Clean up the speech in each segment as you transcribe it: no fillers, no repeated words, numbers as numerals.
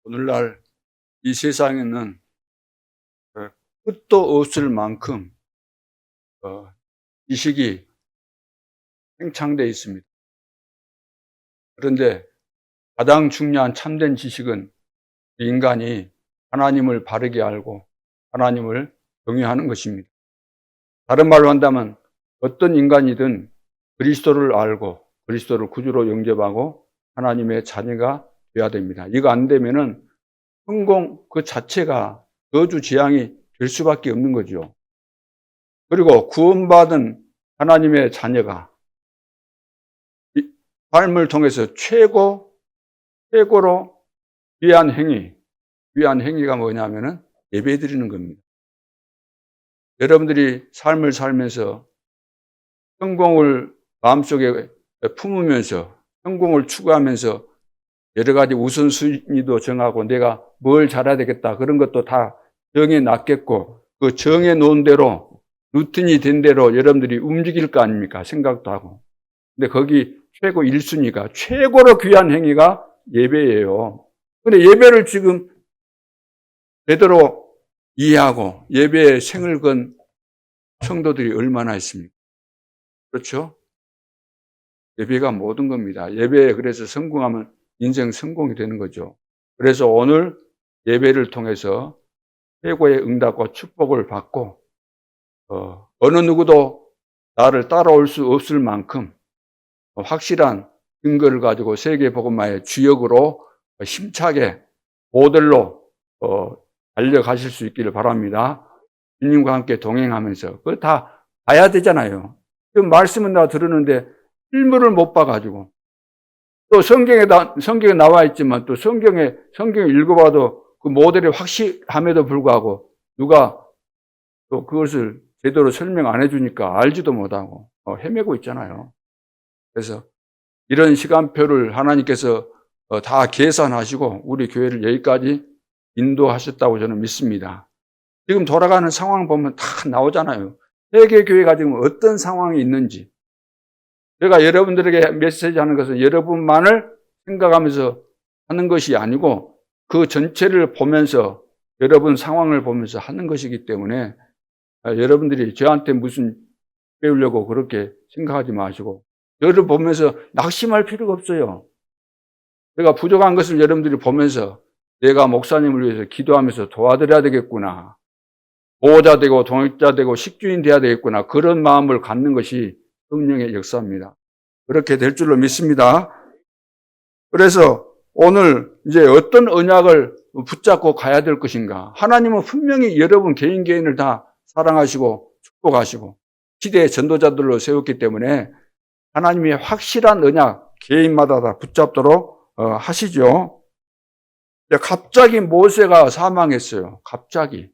오늘날 이 세상에는 끝도 없을 만큼 지식이 팽창되어 있습니다. 그런데 가장 중요한 참된 지식은 인간이 하나님을 바르게 알고 하나님을 경외하는 것입니다. 다른 말로 한다면 어떤 인간이든 그리스도를 알고 그리스도를 구주로 영접하고 하나님의 자녀가 되어야 됩니다. 이거 안 되면은 성공 그 자체가 저주지향이 될 수밖에 없는 거죠. 그리고 구원받은 하나님의 자녀가 삶을 통해서 최고로 위한 행위가 뭐냐면은 예배 드리는 겁니다. 여러분들이 삶을 살면서 성공을 마음속에 품으면서 성공을 추구하면서 여러 가지 우선순위도 정하고 내가 뭘 잘해야 되겠다 그런 것도 다 정해 놨겠고 그 정해 놓은 대로 루틴이 된 대로 여러분들이 움직일 거 아닙니까? 생각도 하고. 근데 거기 최고 1순위가 최고로 귀한 행위가 예배예요. 근데 예배를 지금 제대로 이해하고 예배에 생을 건 성도들이 얼마나 있습니까? 그렇죠? 예배가 모든 겁니다. 예배에 그래서 성공하면 인생 성공이 되는 거죠. 그래서 오늘 예배를 통해서 최고의 응답과 축복을 받고 어느 누구도 나를 따라올 수 없을 만큼 확실한 근거를 가지고 세계복음화의 주역으로 힘차게 모델로 달려가실 수 있기를 바랍니다. 주님과 함께 동행하면서 그거 다 봐야 되잖아요. 그 말씀은 다 들었는데 실물을 못 봐가지고 또 성경에 나와 있지만 또 성경을 읽어봐도 그 모델이 확실함에도 불구하고 누가 또 그것을 제대로 설명 안 해주니까 알지도 못하고 헤매고 있잖아요. 그래서 이런 시간표를 하나님께서 다 계산하시고 우리 교회를 여기까지 인도하셨다고 저는 믿습니다. 지금 돌아가는 상황 보면 다 나오잖아요. 세계교회가 지금 어떤 상황이 있는지. 제가 여러분들에게 메시지 하는 것은 여러분만을 생각하면서 하는 것이 아니고 그 전체를 보면서 여러분 상황을 보면서 하는 것이기 때문에 여러분들이 저한테 무슨 배우려고 그렇게 생각하지 마시고 저를 보면서 낙심할 필요가 없어요. 제가 부족한 것을 여러분들이 보면서 내가 목사님을 위해서 기도하면서 도와드려야 되겠구나. 보호자 되고 동역자 되고 식주인 돼야 되겠구나. 그런 마음을 갖는 것이 성령의 역사입니다. 그렇게 될 줄로 믿습니다. 그래서 오늘 이제 어떤 언약을 붙잡고 가야 될 것인가. 하나님은 분명히 여러분 개인을 다 사랑하시고 축복하시고 시대의 전도자들로 세웠기 때문에 하나님의 확실한 언약 개인마다 다 붙잡도록 하시죠. 갑자기 모세가 사망했어요. 갑자기.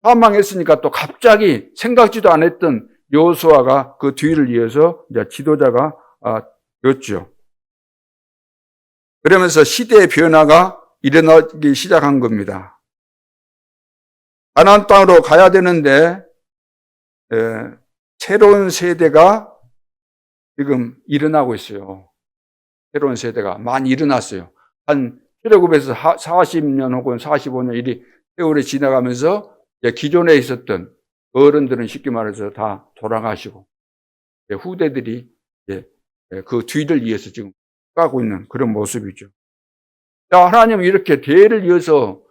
사망했으니까 또 갑자기 생각지도 않았던 여호수아가 그 뒤를 이어서 이제 지도자가 되었죠. 그러면서 시대의 변화가 일어나기 시작한 겁니다. 가나안 땅으로 가야 되는데 새로운 세대가 지금 일어나고 있어요. 새로운 세대가 많이 일어났어요. 한 출애굽에서 40년 혹은 45년 이 세월이 지나가면서 기존에 있었던 어른들은 쉽게 말해서 다 돌아가시고 후대들이 그 뒤를 이어서 지금 가고 있는 그런 모습이죠. 하나님은 이렇게 대를 이어서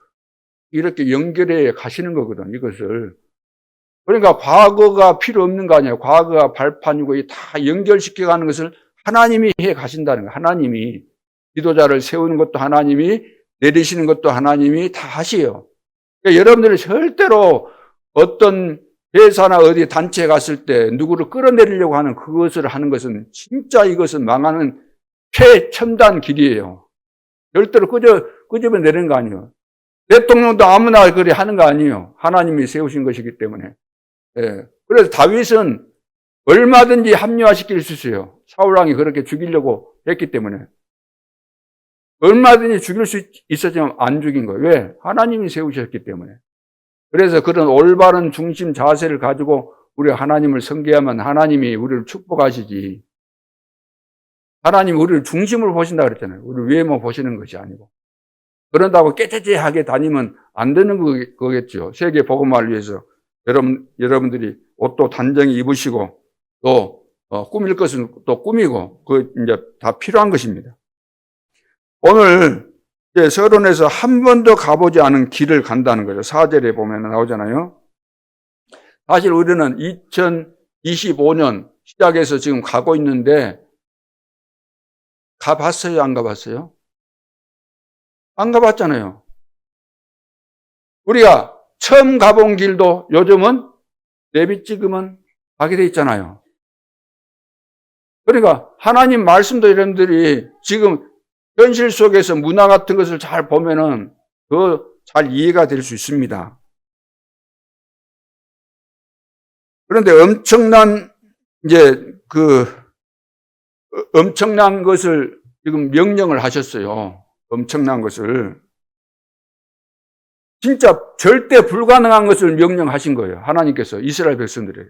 이렇게 연결해 가시는 거거든, 이것을. 그러니까 과거가 필요 없는 거 아니에요. 과거가 발판이고 다 연결시켜 가는 것을 하나님이 해 가신다는 거예요. 하나님이 지도자를 세우는 것도 하나님이 내리시는 것도 하나님이 다 하시요. 그러니까 여러분들이 절대로 어떤 회사나 어디 단체에 갔을 때 누구를 끌어내리려고 하는 그것을 하는 것은 진짜 이것은 망하는 최첨단 길이에요. 절대로 끄집어내는 거 아니에요. 대통령도 아무나 그래 하는 거 아니에요. 하나님이 세우신 것이기 때문에. 그래서 다윗은 얼마든지 합리화시킬 수 있어요. 사울왕이 그렇게 죽이려고 했기 때문에. 얼마든지 죽일 수 있었지만 안 죽인 거예요. 왜? 하나님이 세우셨기 때문에. 그래서 그런 올바른 중심 자세를 가지고 우리가 하나님을 섬겨야만 하나님이 우리를 축복하시지. 하나님이 우리를 중심으로 보신다 그랬잖아요. 우리 외모 보시는 것이 아니고. 그런다고 깨째째하게 다니면 안 되는 거겠죠. 세계 복음화를 위해서 여러분들이 옷도 단정히 입으시고 또 꾸밀 것은 또 꾸미고 그 이제 다 필요한 것입니다. 오늘 이제 서론에서 한 번도 가보지 않은 길을 간다는 거죠. 4절에 보면 나오잖아요. 사실 우리는 2025년 시작해서 지금 가고 있는데 가봤어요? 안 가봤어요? 안 가봤잖아요. 우리가 처음 가본 길도 요즘은 내비 찍으면 가게 돼 있잖아요. 그러니까 하나님 말씀도 여러분들이 지금 현실 속에서 문화 같은 것을 잘 보면은 더 잘 이해가 될 수 있습니다. 그런데 엄청난 것을 지금 명령을 하셨어요. 엄청난 것을. 진짜 절대 불가능한 것을 명령하신 거예요. 하나님께서 이스라엘 백성들에게.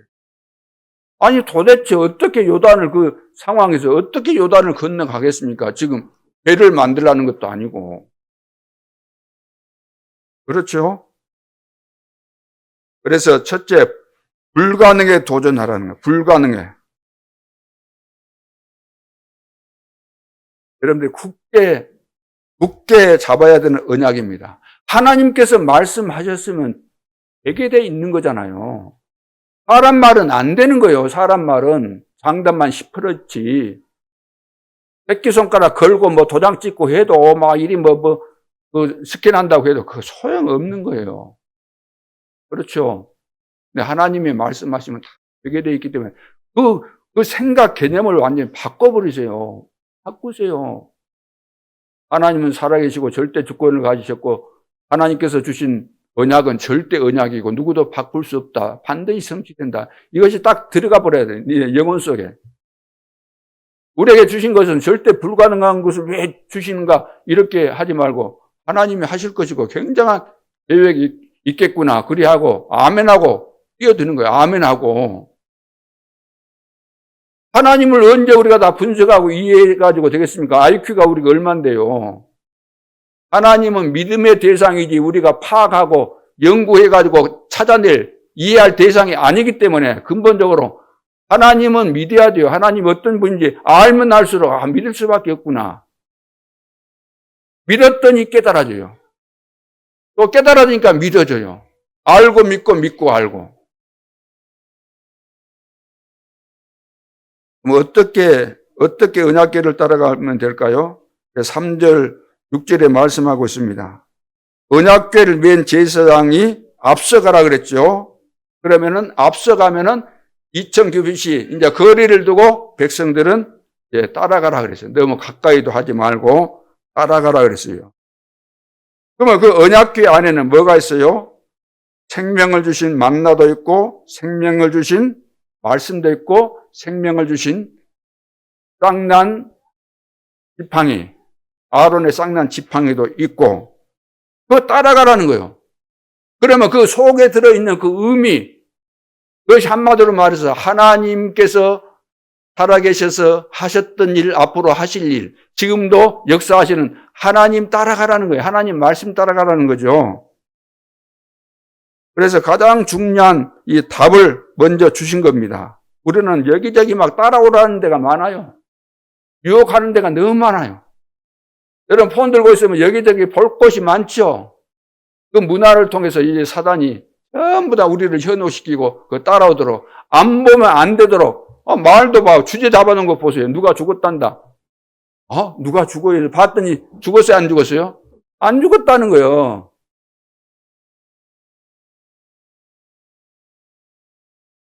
아니 도대체 어떻게 요단을 그 상황에서 어떻게 요단을 건너가겠습니까? 지금 배를 만들라는 것도 아니고. 그렇죠? 그래서 첫째, 불가능에 도전하라는 거예요. 불가능에. 여러분들이 굳게 잡아야 되는 언약입니다. 하나님께서 말씀하셨으면 되게 돼 있는 거잖아요. 사람 말은 안 되는 거예요. 사람 말은 장단만 시퍼렇지. 새끼손가락 걸고 뭐 도장 찍고 해도 막 일이 스캔한다고 해도 그 소용 없는 거예요. 그렇죠. 근데 하나님이 말씀하시면 다 되게 돼 있기 때문에 그 생각 개념을 완전히 바꿔버리세요. 바꾸세요. 하나님은 살아계시고 절대 주권을 가지셨고 하나님께서 주신 언약은 절대 언약이고 누구도 바꿀 수 없다. 반드시 성취된다. 이것이 딱 들어가 버려야 돼. 네 영혼 속에. 우리에게 주신 것은 절대 불가능한 것을 왜 주시는가 이렇게 하지 말고 하나님이 하실 것이고 굉장한 계획이 있겠구나. 그리하고 아멘하고 뛰어드는 거예요. 아멘하고. 하나님을 언제 우리가 다 분석하고 이해해가지고 되겠습니까? IQ가 우리가 얼만데요. 하나님은 믿음의 대상이지 우리가 파악하고 연구해가지고 찾아낼 이해할 대상이 아니기 때문에 근본적으로 하나님은 믿어야 돼요. 하나님 어떤 분인지 알면 알수록 믿을 수밖에 없구나. 믿었더니 깨달아져요. 또 깨달아지니까 믿어져요. 알고 믿고 믿고 알고. 뭐 어떻게 언약궤를 따라가면 될까요? 3절, 6절에 말씀하고 있습니다. 언약궤를 맨 제사장이 앞서가라 그랬죠. 그러면은 앞서가면은 2000규빗이 이제 거리를 두고 백성들은 따라가라 그랬어요. 너무 가까이도 하지 말고 따라가라 그랬어요. 그러면 그 언약궤 안에는 뭐가 있어요? 생명을 주신 만나도 있고 생명을 주신 말씀도 있고 생명을 주신 쌍난 지팡이, 아론의 쌍난 지팡이도 있고 그거 따라가라는 거예요. 그러면 그 속에 들어있는 그 의미, 그것이 한마디로 말해서 하나님께서 살아계셔서 하셨던 일, 앞으로 하실 일, 지금도 역사하시는 하나님 따라가라는 거예요. 하나님 말씀 따라가라는 거죠. 그래서 가장 중요한 이 답을 먼저 주신 겁니다. 우리는 여기저기 막 따라오라는 데가 많아요. 유혹하는 데가 너무 많아요. 여러분 폰 들고 있으면 여기저기 볼 곳이 많죠. 그 문화를 통해서 이제 사단이 전부 다 우리를 현혹시키고 그 따라오도록 안 보면 안 되도록 말도 봐. 주제 잡아놓은 거 보세요. 누가 죽었단다. 누가 죽어요? 봤더니 죽었어요? 안 죽었어요? 안 죽었다는 거예요.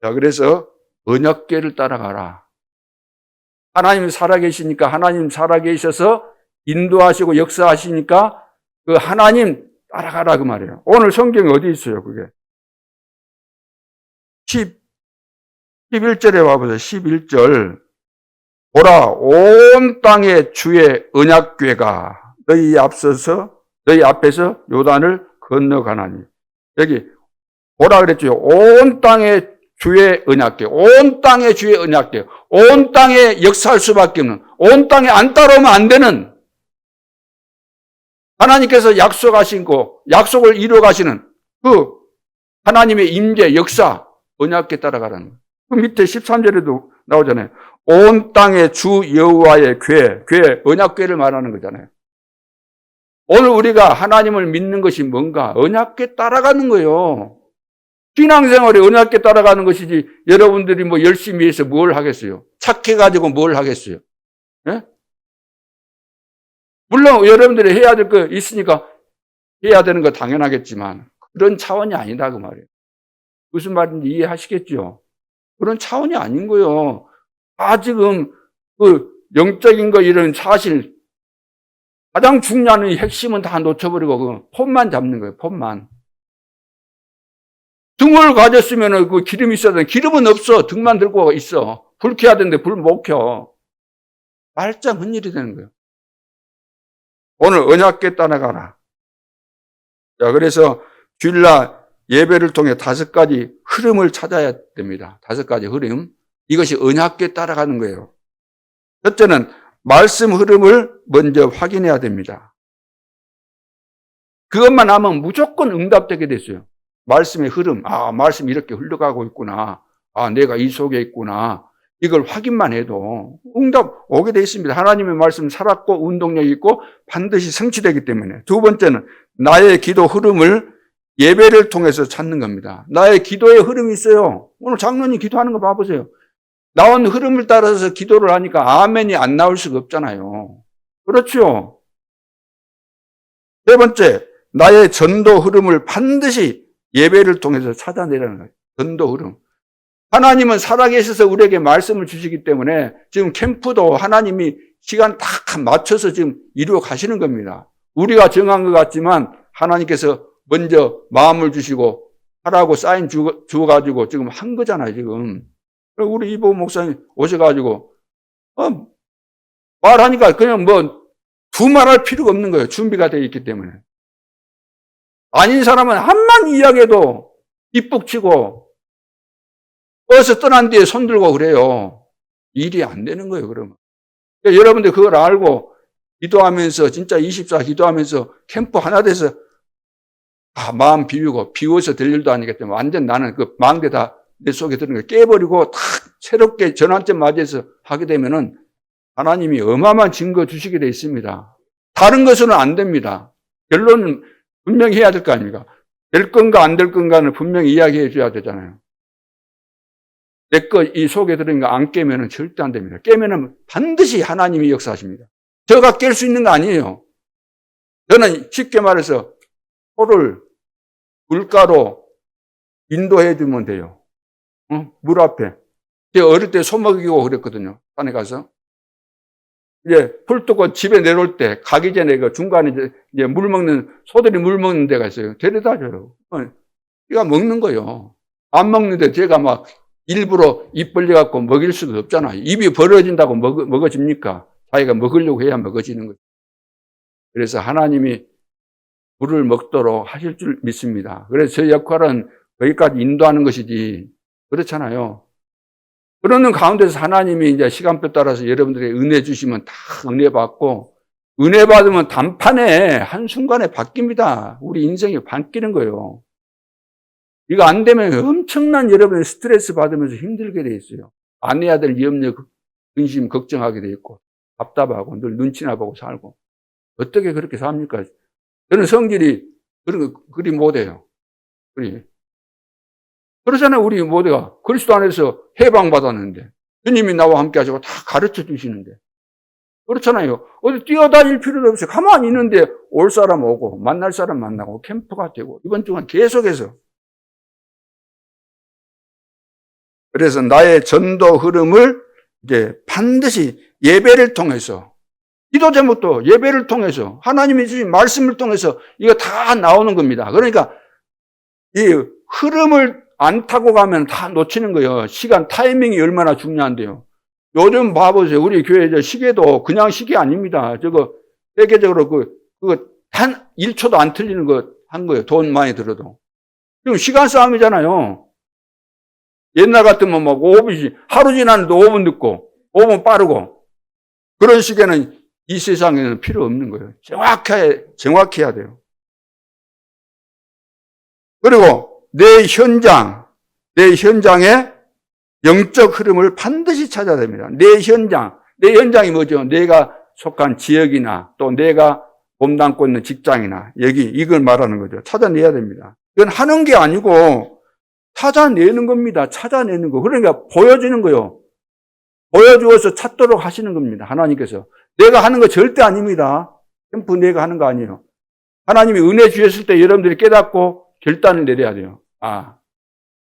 자, 그래서 언약궤를 따라가라. 하나님 살아계시니까 하나님 살아계셔서 인도하시고 역사하시니까 그 하나님 따라가라 그 말이에요. 오늘 성경에 어디 있어요 그게? 11절에 와보세요. 11절. 보라 온 땅의 주의 언약궤가 너희 앞에서 요단을 건너가나니. 여기 보라 그랬죠. 온 땅의 주의 언약궤, 온 땅의 주의 언약궤, 온 땅에 역사할 수밖에 없는, 온 땅에 안 따라오면 안 되는 하나님께서 약속하신 거, 약속을 이루어 가시는 그 하나님의 임재, 역사, 언약께 따라가라는 거예요. 그 밑에 13절에도 나오잖아요. 온 땅의 주 여호와의 궤, 언약궤를 말하는 거잖아요. 오늘 우리가 하나님을 믿는 것이 뭔가? 언약궤 따라가는 거예요. 신앙생활에 언약궤 따라가는 것이지 여러분들이 뭐 열심히 해서 뭘 하겠어요? 착해가지고 뭘 하겠어요? 예? 물론 여러분들이 해야 될 거 있으니까 해야 되는 거 당연하겠지만 그런 차원이 아니다 그 말이에요. 무슨 말인지 이해하시겠죠? 그런 차원이 아닌 거예요. 다 지금 그 영적인 거 이런 사실 가장 중요한 핵심은 다 놓쳐버리고 그 폰만 잡는 거예요. 폰만. 등을 가졌으면 그 기름이 있어야 되는데 기름은 없어. 등만 들고 있어. 불 켜야 되는데 불 못 켜. 말짱 헛일이 되는 거예요. 오늘 언약궤 따라가라. 자, 그래서 주일날 예배를 통해 5가지 흐름을 찾아야 됩니다. 5가지 흐름. 이것이 언약궤 따라가는 거예요. 첫째는 말씀 흐름을 먼저 확인해야 됩니다. 그것만 하면 무조건 응답되게 됐어요. 말씀의 흐름. 아, 말씀이 이렇게 흘러가고 있구나. 아, 내가 이 속에 있구나. 이걸 확인만 해도 응답 오게 돼 있습니다. 하나님의 말씀 살았고 운동력이 있고 반드시 성취되기 때문에. 두 번째는 나의 기도 흐름을 예배를 통해서 찾는 겁니다. 나의 기도의 흐름이 있어요. 오늘 장로님 기도하는 거 봐보세요. 나온 흐름을 따라서 기도를 하니까 아멘이 안 나올 수가 없잖아요. 그렇죠? 세 번째, 나의 전도 흐름을 반드시 예배를 통해서 찾아내라는 거예요. 전도 흐름. 하나님은 살아계셔서 우리에게 말씀을 주시기 때문에 지금 캠프도 하나님이 시간 딱 맞춰서 지금 이루어 가시는 겁니다. 우리가 정한 것 같지만 하나님께서 먼저 마음을 주시고 하라고 사인 주어가지고 지금 한 거잖아요, 지금. 우리 이보 목사님 오셔가지고, 말하니까 그냥 뭐 두말할 필요가 없는 거예요. 준비가 되어 있기 때문에. 아닌 사람은 한만 이야기해도 뒷북치고 어서 떠난 뒤에 손들고 그래요. 일이 안 되는 거예요, 그러면. 그러니까 여러분들 그걸 알고 기도하면서 진짜 24 기도하면서 캠프 하나 돼서 마음 비워서 될 일도 아니기 때문에 완전 나는 그 망대 다 내 속에 드는 걸 깨버리고 탁 새롭게 전환점 맞이해서 하게 되면은 하나님이 어마어마한 증거 주시게 돼 있습니다. 다른 것은 안 됩니다. 결론은 분명히 해야 될 거 아닙니까? 될 건가 안 될 건가는 분명히 이야기해 줘야 되잖아요. 내 거 이 속에 들은 거 안 깨면은 절대 안 됩니다. 깨면은 반드시 하나님이 역사하십니다. 저가 깰 수 있는 거 아니에요. 저는 쉽게 말해서 소를 물가로 인도해 주면 돼요. 물 앞에. 제가 어릴 때 소 먹이고 그랬거든요. 산에 가서. 이제 풀 뜯고 집에 내려올 때 가기 전에 그 중간에 이제 물 먹는, 소들이 물 먹는 데가 있어요. 데려다 줘요. 걔가 먹는 거예요. 안 먹는데 제가 막 일부러 입 벌려갖고 먹일 수도 없잖아요. 입이 벌어진다고 먹어집니까? 자기가 먹으려고 해야 먹어지는 거죠. 그래서 하나님이 물을 먹도록 하실 줄 믿습니다. 그래서 제 역할은 거기까지 인도하는 것이지, 그렇잖아요. 그러는 가운데서 하나님이 이제 시간표 따라서 여러분들에게 은혜 주시면 다 은혜 받고, 은혜 받으면 단판에 한순간에 바뀝니다. 우리 인생이 바뀌는 거예요. 이거 안 되면 엄청난 여러분의 스트레스 받으면서 힘들게 돼 있어요. 안 해야 될 염려, 근심, 걱정하게 돼 있고, 답답하고, 늘 눈치나 보고 살고. 어떻게 그렇게 삽니까? 저는 성질이 그런 거 그리 못해요. 그러잖아요, 우리 모두가. 그리스도 안에서 해방받았는데, 주님이 나와 함께 하시고 다 가르쳐 주시는데. 그렇잖아요. 어디 뛰어다닐 필요도 없어요. 가만히 있는데 올 사람 오고, 만날 사람 만나고, 캠프가 되고, 이번 주간 계속해서. 그래서 나의 전도 흐름을 이제 반드시 예배를 통해서, 기도 제목도 예배를 통해서, 하나님이 주신 말씀을 통해서 이거 다 나오는 겁니다. 그러니까 이 흐름을 안 타고 가면 다 놓치는 거예요. 시간, 타이밍이 얼마나 중요한데요. 요즘 봐보세요. 우리 교회 시계도 그냥 시계 아닙니다. 저거 세계적으로 그거 단 1초도 안 틀리는 거 한 거예요. 돈 많이 들어도. 지금 시간 싸움이잖아요. 옛날 같으면 막 5분, 하루 지났는데 5분 늦고, 5분 빠르고. 그런 시계는 이 세상에는 필요 없는 거예요. 정확해야 돼요. 그리고 내 현장의 영적 흐름을 반드시 찾아야 됩니다. 내 현장이 뭐죠? 내가 속한 지역이나 또 내가 몸담고 있는 직장이나 이걸 말하는 거죠. 찾아내야 됩니다. 이건 하는 게 아니고 찾아내는 겁니다. 찾아내는 거. 그러니까 보여주는 거요. 보여주어서 찾도록 하시는 겁니다. 하나님께서. 내가 하는 거 절대 아닙니다. 캠프 내가 하는 거 아니에요. 하나님이 은혜 주셨을 때 여러분들이 깨닫고 결단을 내려야 돼요. 아,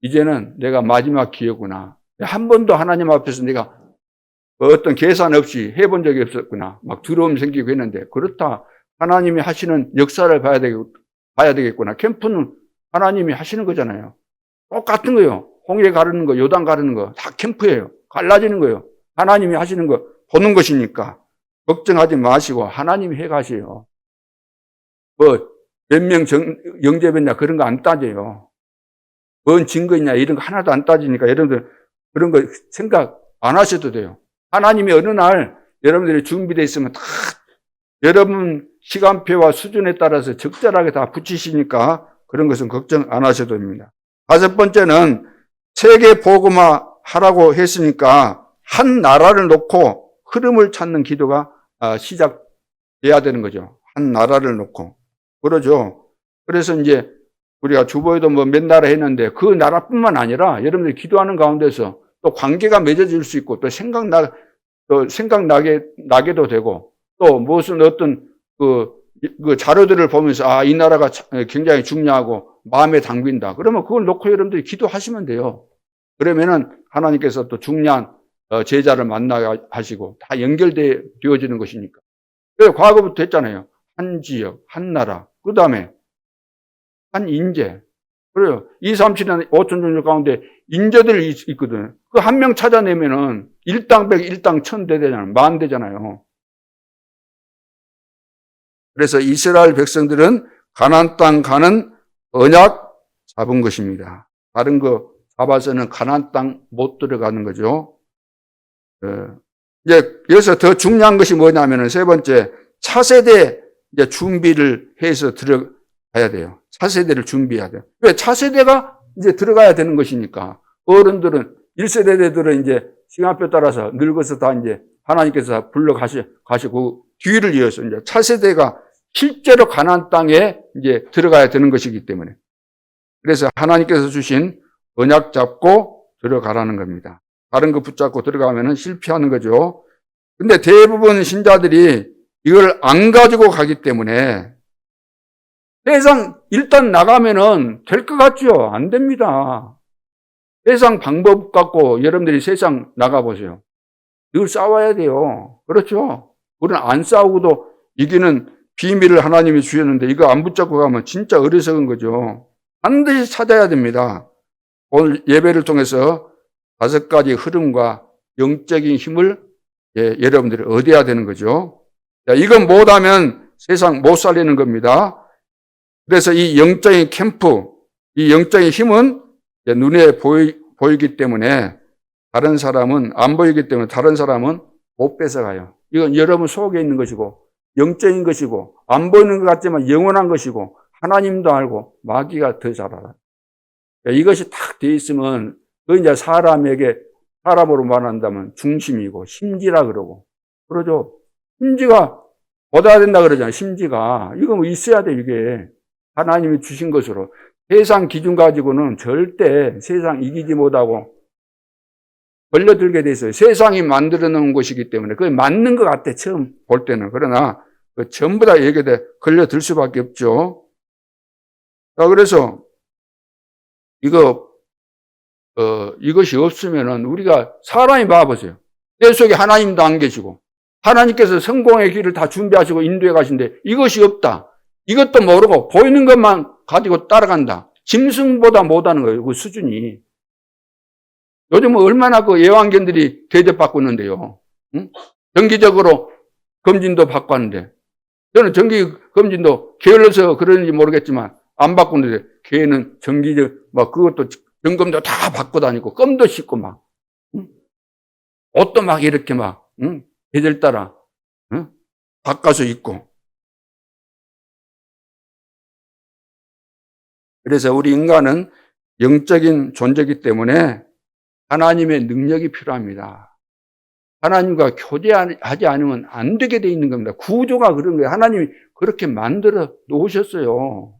이제는 내가 마지막 기회구나. 한 번도 하나님 앞에서 내가 어떤 계산 없이 해본 적이 없었구나. 막 두려움이 생기고 했는데, 그렇다. 하나님이 하시는 역사를 봐야 되겠구나. 캠프는 하나님이 하시는 거잖아요. 똑같은 거예요. 홍해 가르는 거, 요단 가르는 거, 다 캠프예요. 갈라지는 거예요. 하나님이 하시는 거 보는 것이니까. 걱정하지 마시고, 하나님이 해 가세요. 몇 명 영접했냐, 그런 거 안 따져요. 뭔 증거 있냐, 이런 거 하나도 안 따지니까 여러분들 그런 거 생각 안 하셔도 돼요. 하나님이 어느 날 여러분들이 준비되어 있으면 다 여러분 시간표와 수준에 따라서 적절하게 다 붙이시니까 그런 것은 걱정 안 하셔도 됩니다. 5번째는 세계 복음화 하라고 했으니까 한 나라를 놓고 흐름을 찾는 기도가 시작돼야 되는 거죠. 한 나라를 놓고. 그러죠. 그래서 이제 우리가 주보에도 몇 나라 했는데 그 나라뿐만 아니라 여러분들이 기도하는 가운데서 또 관계가 맺어질 수 있고 또 생각나게도 되고 또 무슨 어떤 그 자료들을 보면서 이 나라가 굉장히 중요하고 마음에 담긴다. 그러면 그걸 놓고 여러분들이 기도하시면 돼요. 그러면은 하나님께서 또 중요한 제자를 만나게 하시고 다 연결되어지는 것이니까. 그래서 과거부터 했잖아요. 한 지역, 한 나라, 그 다음에 한 인재. 그래요. 2, 3, 7년 5천 종족 가운데 인재들이 있거든. 그 한 명 찾아내면은 일당 100, 일당 1000 되잖아요. 10,000 되잖아요. 그래서 이스라엘 백성들은 가나안 땅 가는 언약 잡은 것입니다. 다른 거 잡아서는 가나안 땅 못 들어가는 거죠. 이제 여기서 더 중요한 것이 뭐냐면은 세 번째, 차세대 이제 준비를 해서 들어가야 돼요. 차세대를 준비해야 돼요. 왜? 차세대가 이제 들어가야 되는 것이니까. 어른들은 1세대들은 이제 시간표 따라서 늙어서 다 이제 하나님께서 불러 가시고 뒤를 이어서 이제 차세대가 실제로 가나안 땅에 이제 들어가야 되는 것이기 때문에. 그래서 하나님께서 주신 언약 잡고 들어가라는 겁니다. 다른 거 붙잡고 들어가면은 실패하는 거죠. 근데 대부분 신자들이 이걸 안 가지고 가기 때문에 세상 일단 나가면은 될 것 같죠? 안 됩니다. 세상 방법 갖고 여러분들이 세상 나가보세요. 늘 싸워야 돼요. 그렇죠? 우리는 안 싸우고도 이기는 비밀을 하나님이 주셨는데 이거 안 붙잡고 가면 진짜 어리석은 거죠. 반드시 찾아야 됩니다. 오늘 예배를 통해서 5가지 흐름과 영적인 힘을 여러분들이 얻어야 되는 거죠. 이건 못하면 세상 못 살리는 겁니다. 그래서 이 영적인 캠프, 이 영적인 힘은 눈에 보이기 때문에 다른 사람은 안 보이기 때문에 다른 사람은 못 뺏어가요. 이건 여러분 속에 있는 것이고 영적인 것이고 안 보이는 것 같지만 영원한 것이고 하나님도 알고 마귀가 더 잘 알아요. 이것이 딱 돼 있으면 그 이제 사람으로 말한다면 중심이고 심지라 그러고 그러죠. 심지가 얻어야 된다 그러잖아요. 심지가 이거 뭐 있어야 돼. 이게 하나님이 주신 것으로 세상 기준 가지고는 절대 세상 이기지 못하고 걸려들게 돼 있어요. 세상이 만들어 놓은 것이기 때문에 그게 맞는 것 같아 처음 볼 때는. 그러나 전부 다 얘기돼 걸려들 수밖에 없죠. 자, 그래서 이것이 없으면은 우리가 사람이 봐보세요. 내 속에 하나님도 안 계시고 하나님께서 성공의 길을 다 준비하시고 인도해 가신데 이것이 없다. 이것도 모르고 보이는 것만 가지고 따라간다. 짐승보다 못하는 거예요. 그 수준이. 요즘은 얼마나 그 예완견들이 대접받고 있는데요. 응? 정기적으로 검진도 받고 하는데 저는 정기 검진도 게을러서 그런지 모르겠지만 안 받고 있는데 걔는 정기적 막 그것도 점검도 다 받고 다니고 껌도 씹고 막 응? 옷도 막 이렇게 막 응? 계절 따라 응? 바꿔서 있고. 그래서 우리 인간은 영적인 존재이기 때문에 하나님의 능력이 필요합니다. 하나님과 교제하지 않으면 안 되게 돼 있는 겁니다. 구조가 그런 거예요. 하나님이 그렇게 만들어 놓으셨어요.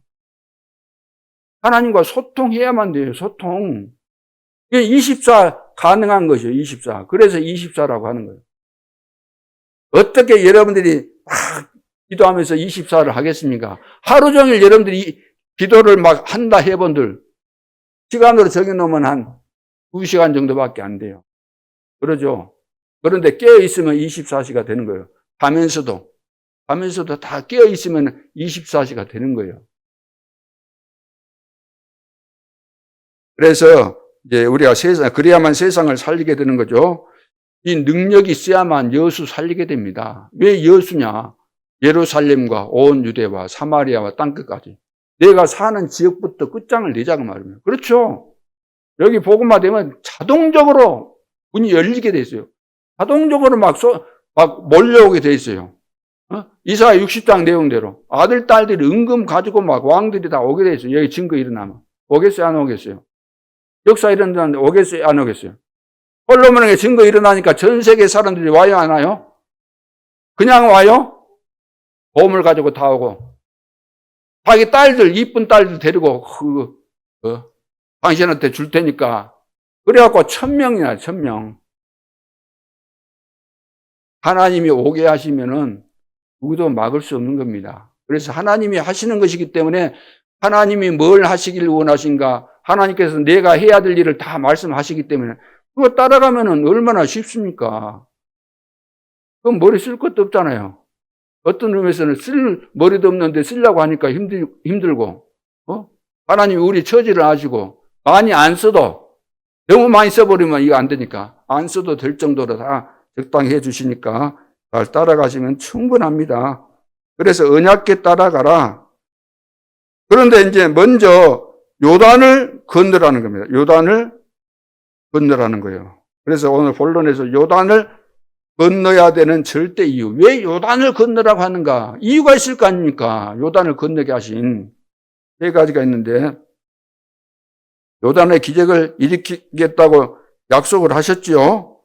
하나님과 소통해야만 돼요. 소통. 24 가능한 것이에요. 24. 그래서 24라고 하는 거예요. 어떻게 여러분들이 막 기도하면서 24를 하겠습니까? 하루 종일 여러분들이 기도를 막 한다 해본들 시간으로 정해놓으면 한 2시간 정도밖에 안 돼요. 그러죠? 그런데 깨어있으면 24시가 되는 거예요. 자면서도 다 깨어있으면 24시가 되는 거예요. 그래서 이제 우리가 그래야만 세상을 살리게 되는 거죠. 이 능력이 있어야만 여수 살리게 됩니다. 왜 여수냐? 예루살렘과 온 유대와 사마리아와 땅끝까지. 내가 사는 지역부터 끝장을 내자고 말입니다. 그렇죠. 여기 복음화 되면 자동적으로 문이 열리게 돼 있어요. 자동적으로 막 몰려오게 돼 있어요. 이사야 60장 내용대로 아들, 딸들이 은금 가지고 막 왕들이 다 오게 돼 있어요. 여기 증거 일어나면. 오겠어요? 안 오겠어요? 역사 일어나는데 오겠어요? 안 오겠어요? 솔로몬에게 증거 일어나니까 전 세계 사람들이 와요? 안 와요? 그냥 와요? 보험을 가지고 다 오고. 자기 딸들, 이쁜 딸들 데리고 당신한테 줄 테니까. 그래갖고 1000명이나 1000명. 하나님이 오게 하시면은 누구도 막을 수 없는 겁니다. 그래서 하나님이 하시는 것이기 때문에 하나님이 뭘 하시길 원하신가? 하나님께서 내가 해야 될 일을 다 말씀하시기 때문에 그거 따라가면은 얼마나 쉽습니까? 그건 머리 쓸 것도 없잖아요. 어떤 의미에서는 쓸 머리도 없는데 쓰려고 하니까 힘들고, 하나님이 우리 처지를 아시고, 많이 안 써도, 너무 많이 써버리면 이거 안 되니까, 안 써도 될 정도로 다 적당히 해주시니까 잘 따라가시면 충분합니다. 그래서 언약궤 따라가라. 그런데 이제 먼저 요단을 건너라는 겁니다. 요단을 건너라는 거예요. 그래서 오늘 본론에서 요단을 건너야 되는 절대 이유. 왜 요단을 건너라고 하는가? 이유가 있을 거 아닙니까? 요단을 건너게 하신 3가지가 있는데, 요단의 기적을 일으키겠다고 약속을 하셨죠.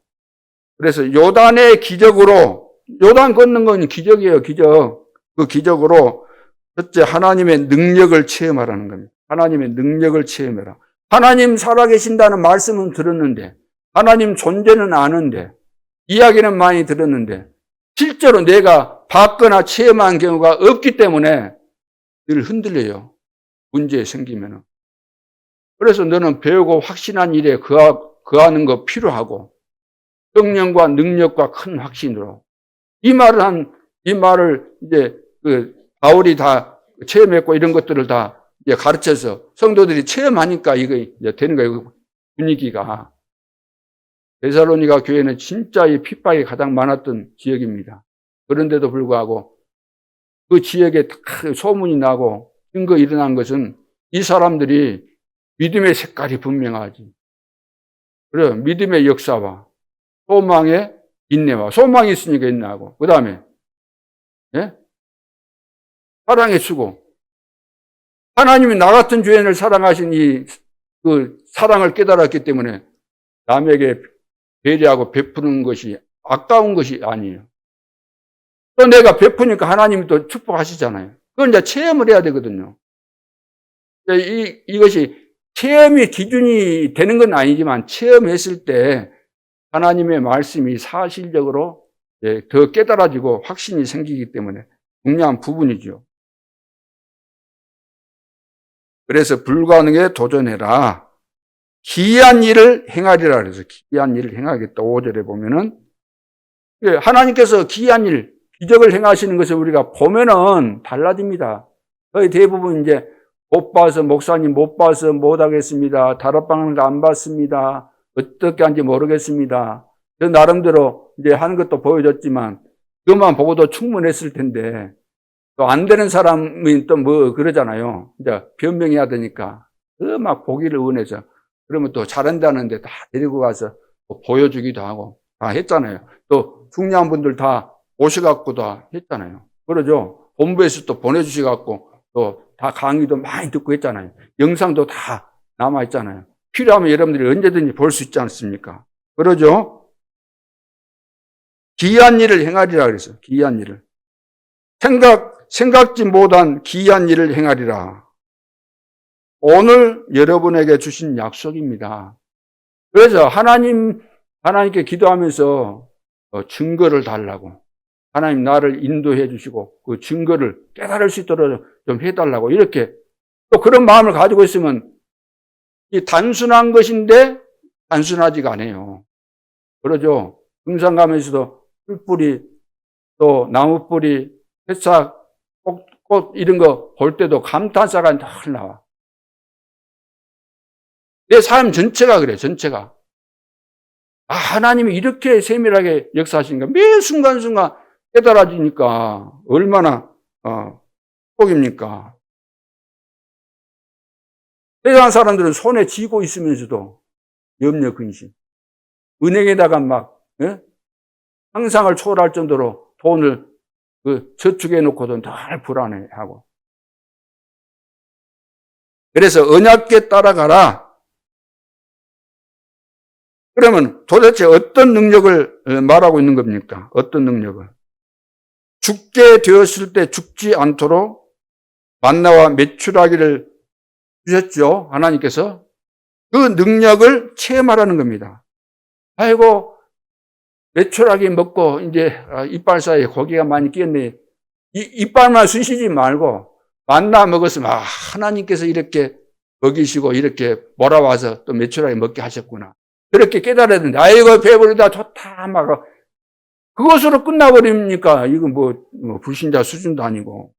그래서 요단의 기적으로, 요단 걷는 건 기적이에요, 기적. 그 기적으로 첫째 하나님의 능력을 체험하라는 겁니다. 하나님의 능력을 체험해라. 하나님 살아계신다는 말씀은 들었는데, 하나님 존재는 아는데, 이야기는 많이 들었는데 실제로 내가 받거나 체험한 경우가 없기 때문에 늘 흔들려요. 문제 생기면. 그래서 너는 배우고 확신한 일에 거하는 거 필요하고 성령과 능력과 큰 확신으로 이 말을 이제 바울이 다 체험했고 이런 것들을 다 이제 가르쳐서 성도들이 체험하니까 이거 이제 되는 거예요. 분위기가. 데살로니가 교회는 진짜 이 핍박이 가장 많았던 지역입니다. 그런데도 불구하고 그 지역에 소문이 나고 증거 일어난 것은 이 사람들이 믿음의 색깔이 분명하지. 그래, 믿음의 역사와 소망의 인내와 소망이 있으니까 인내하고 그 다음에 사랑의 수고. 하나님이 나 같은 죄인을 사랑하신 그 사랑을 깨달았기 때문에 남에게 배려하고 베푸는 것이 아까운 것이 아니에요. 또 내가 베푸니까 하나님이 또 축복하시잖아요. 그건 이제 체험을 해야 되거든요. 이것이 체험이 기준이 되는 건 아니지만 체험했을 때 하나님의 말씀이 사실적으로 더 깨달아지고 확신이 생기기 때문에 중요한 부분이죠. 그래서 불가능에 도전해라. 기이한 일을 행하리라 그래서 기이한 일을 행하겠다. 5절에 보면은 하나님께서 기이한 일, 기적을 행하시는 것을 우리가 보면은 달라집니다. 거의 대부분 이제 못 봐서 목사님 못 봐서 못 하겠습니다. 다락방은 안 봤습니다. 어떻게 하는지 모르겠습니다. 나름대로 이제 하는 것도 보여줬지만 그것만 보고도 충분했을 텐데 또 안 되는 사람이 또 뭐 그러잖아요. 이제 변명해야 되니까 막 보기를 원해서 그러면 또 잘한다는데 다 데리고 가서 보여주기도 하고 다 했잖아요. 또 중요한 분들 다 오셔갖고 다 했잖아요. 그러죠? 본부에서 또 보내주셔갖고 또 다 강의도 많이 듣고 했잖아요. 영상도 다 남아있잖아요. 필요하면 여러분들이 언제든지 볼 수 있지 않습니까? 그러죠? 기이한 일을 행하리라 그랬어요. 기이한 일을. 생각지 못한 기이한 일을 행하리라. 오늘 여러분에게 주신 약속입니다. 그래서 하나님께 기도하면서 증거를 달라고. 하나님 나를 인도해 주시고 그 증거를 깨달을 수 있도록 좀 해달라고 이렇게 또 그런 마음을 가지고 있으면 이 단순한 것인데 단순하지가 않아요. 그러죠? 등산 가면서도 풀뿌리 또 나무뿌리 새싹 꽃 이런 거 볼 때도 감탄사가 늘 나와. 내 삶 전체가 그래, 전체가. 아, 하나님이 이렇게 세밀하게 역사하시니까 매 순간순간 깨달아지니까 얼마나 복입니까? 세상 사람들은 손에 쥐고 있으면서도 염려 근심, 은행에다가 막 상상을 초월할 정도로 돈을 저축해 놓고도 늘 불안해하고. 그래서 언약궤 따라가라. 그러면 도대체 어떤 능력을 말하고 있는 겁니까? 어떤 능력을? 죽게 되었을 때 죽지 않도록 만나와 메추라기를 주셨죠. 하나님께서. 그 능력을 체험하라는 겁니다. 아이고 메추라기 먹고 이제 이빨 사이에 고기가 많이 끼었네. 이빨만 쑤시지 말고 만나 먹었으면 하나님께서 이렇게 먹이시고 이렇게 몰아와서 또 메추라기 먹게 하셨구나. 그렇게 깨달아야 되는데 아이고 배부르다 좋다 막 그것으로 끝나버립니까? 이거 뭐 불신자 수준도 아니고.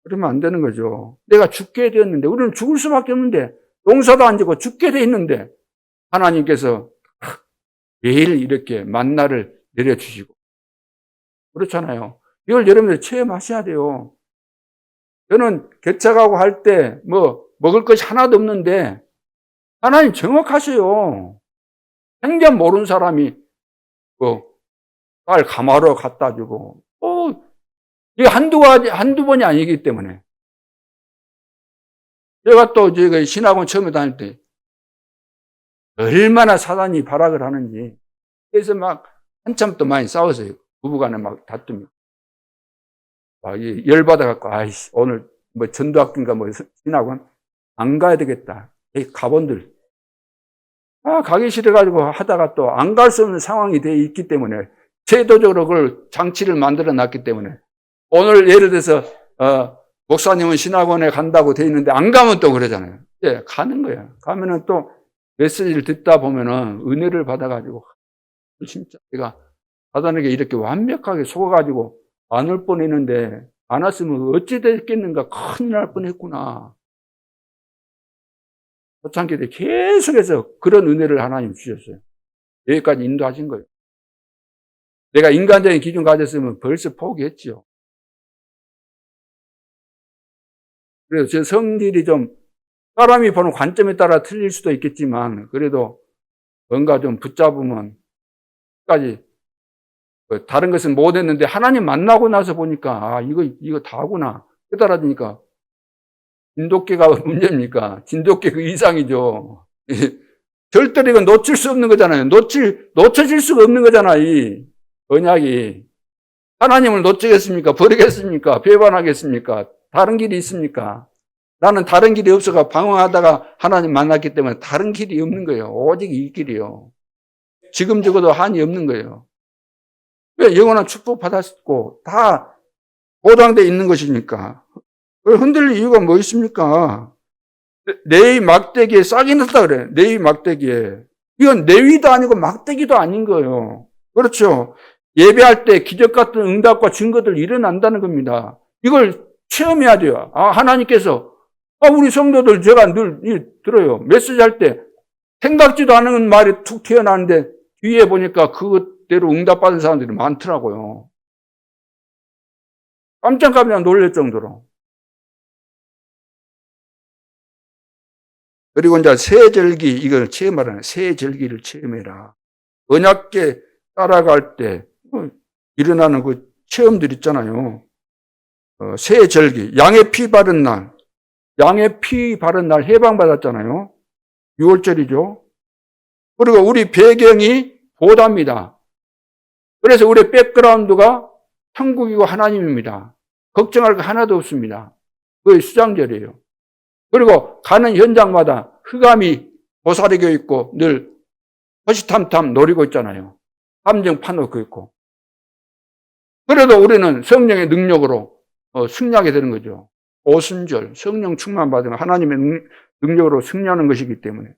그러면 안 되는 거죠. 내가 죽게 되었는데 우리는 죽을 수밖에 없는데 농사도 안 지고 죽게 돼 있는데 하나님께서 매일 이렇게 만나를 내려주시고 그렇잖아요. 이걸 여러분들 체험하셔야 돼요. 저는 개척하고 할 때 먹을 것이 하나도 없는데 하나님 정확하셔요. 행전 모르는 사람이 쌀 가마로 갖다 주고 이게 한두 번이 아니기 때문에. 제가 또 저희가 신학원 처음에 다닐 때 얼마나 사단이 발악을 하는지. 그래서 막 한참 또 많이 싸웠어요. 부부간에 막 다툼이. 열받아갖고, 아이씨, 오늘 전도학교인가 신학원 안 가야 되겠다. 가본들. 가기 싫어가지고 하다가 또 안 갈 수 없는 상황이 돼 있기 때문에 제도적으로 그걸 장치를 만들어 놨기 때문에 오늘 예를 들어서, 목사님은 신학원에 간다고 돼 있는데 안 가면 또 그러잖아요. 예, 가는 거야. 가면은 또 메시지를 듣다 보면은 은혜를 받아가지고 진짜 내가 사단에게 이렇게 완벽하게 속아가지고 안 올 뻔했는데 안 왔으면 어찌 됐겠는가 큰일 날 뻔했구나. 초창기 때 계속해서 그런 은혜를 하나님 주셨어요. 여기까지 인도하신 거예요. 내가 인간적인 기준 가졌으면 벌써 포기했죠. 그래서 제 성질이 좀 사람이 보는 관점에 따라 틀릴 수도 있겠지만 그래도 뭔가 좀 붙잡으면 끝까지 다른 것은 못했는데 하나님 만나고 나서 보니까 이거 다구나 깨달아지니까 진돗개가 문제입니까? 진돗개 그 이상이죠. 절대로 이건 놓칠 수 없는 거잖아요. 놓쳐질 수가 없는 거잖아, 이 언약이. 하나님을 놓치겠습니까? 버리겠습니까? 배반하겠습니까? 다른 길이 있습니까? 나는 다른 길이 없어가 방황하다가 하나님 만났기 때문에 다른 길이 없는 거예요. 오직 이 길이요. 지금 적어도 한이 없는 거예요. 왜 영원한 축복 받았고 다 보장되어 있는 것이니까. 흔들릴 이유가 뭐 있습니까? 내 막대기에 싹이 났다 그래. 내 막대기에. 이건 내위도 아니고 막대기도 아닌 거예요. 그렇죠. 예배할 때 기적 같은 응답과 증거들 일어난다는 겁니다. 이걸 체험해야 돼요. 하나님께서 우리 성도들 제가 늘 들어요. 메시지 할 때 생각지도 않은 말이 툭 튀어나오는데 뒤에 보니까 그것대로 응답받은 사람들이 많더라고요. 깜짝깜짝 놀랄 정도로. 그리고 이제 새절기, 이걸 체험하라는 새절기를 체험해라. 언약궤 따라갈 때 일어나는 그 체험들 있잖아요. 새 절기, 양의 피 바른 날, 양의 피 바른 날 해방받았잖아요. 6월절이죠. 그리고 우리 배경이 보답니다. 그래서 우리 백그라운드가 천국이고 하나님입니다. 걱정할 거 하나도 없습니다. 그게 수장절이에요. 그리고 가는 현장마다 흑암이 보살이겨 있고 늘 허시탐탐 노리고 있잖아요. 함정 파놓고 있고. 그래도 우리는 성령의 능력으로 승리하게 되는 거죠. 오순절, 성령 충만 받으면 하나님의 능력으로 승리하는 것이기 때문에.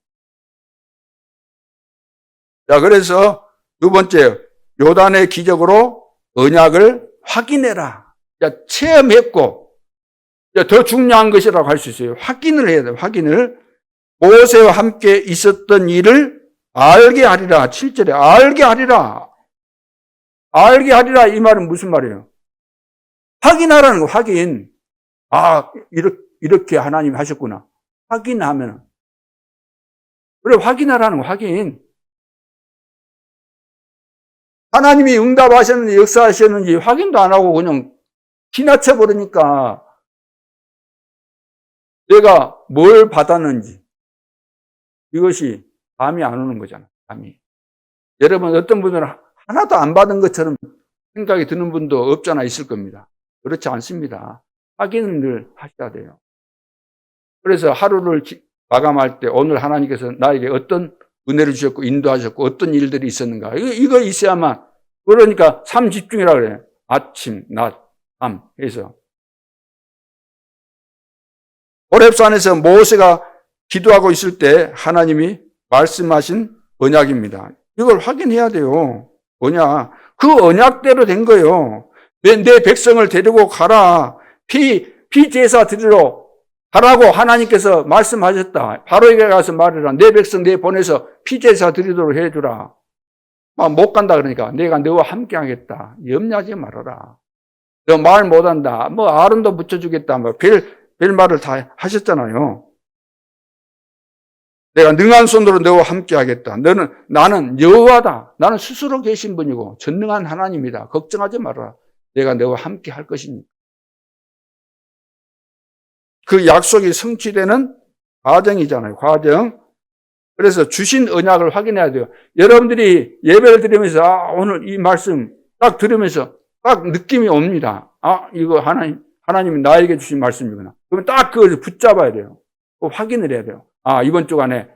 자, 그래서 두 번째, 요단의 기적으로 언약을 확인해라. 자, 체험했고, 자, 더 중요한 것이라고 할 수 있어요. 확인을 해야 돼요. 확인을. 모세와 함께 있었던 일을 알게 하리라. 7절에 알게 하리라. 알게 하리라. 이 말은 무슨 말이에요? 확인하라는 거, 확인. 아, 이렇게 하나님이 하셨구나. 확인하면. 그래, 확인하라는 거, 확인. 하나님이 응답하셨는지 역사하셨는지 확인도 안 하고 그냥 지나쳐 버리니까 내가 뭘 받았는지 이것이 감이 안 오는 거잖아. 감이. 여러분 어떤 분들은 하나도 안 받은 것처럼 생각이 드는 분도 없잖아 있을 겁니다. 그렇지 않습니다. 확인을 늘 하셔야 돼요. 그래서 하루를 마감할 때 오늘 하나님께서 나에게 어떤 은혜를 주셨고 인도하셨고 어떤 일들이 있었는가. 이거 있어야만. 그러니까 삶 집중이라 그래. 아침, 낮, 밤 해서. 호렙산에서 모세가 기도하고 있을 때 하나님이 말씀하신 언약입니다. 이걸 확인해야 돼요. 언약. 그 언약대로 된 거예요. 내 백성을 데리고 가라. 피제사 드리러 가라고 하나님께서 말씀하셨다. 바로에게 가서 말해라. 내 백성 내 보내서 피제사 드리도록 해주라. 못 간다 그러니까 내가 너와 함께 하겠다. 염려하지 말아라. 너 말 못한다. 아론도 붙여주겠다. 별 말을 다 하셨잖아요. 내가 능한 손으로 너와 함께 하겠다. 나는 여호와다. 나는 스스로 계신 분이고 전능한 하나님이다. 걱정하지 말아라. 내가 너와 함께 할 것이니까. 그 약속이 성취되는 과정이잖아요. 과정. 그래서 주신 언약을 확인해야 돼요. 여러분들이 예배를 드리면서 오늘 이 말씀 딱 들으면서 딱 느낌이 옵니다. 이거 하나님이 나에게 주신 말씀이구나. 그러면 딱 그걸 붙잡아야 돼요. 확인을 해야 돼요. 이번 주간에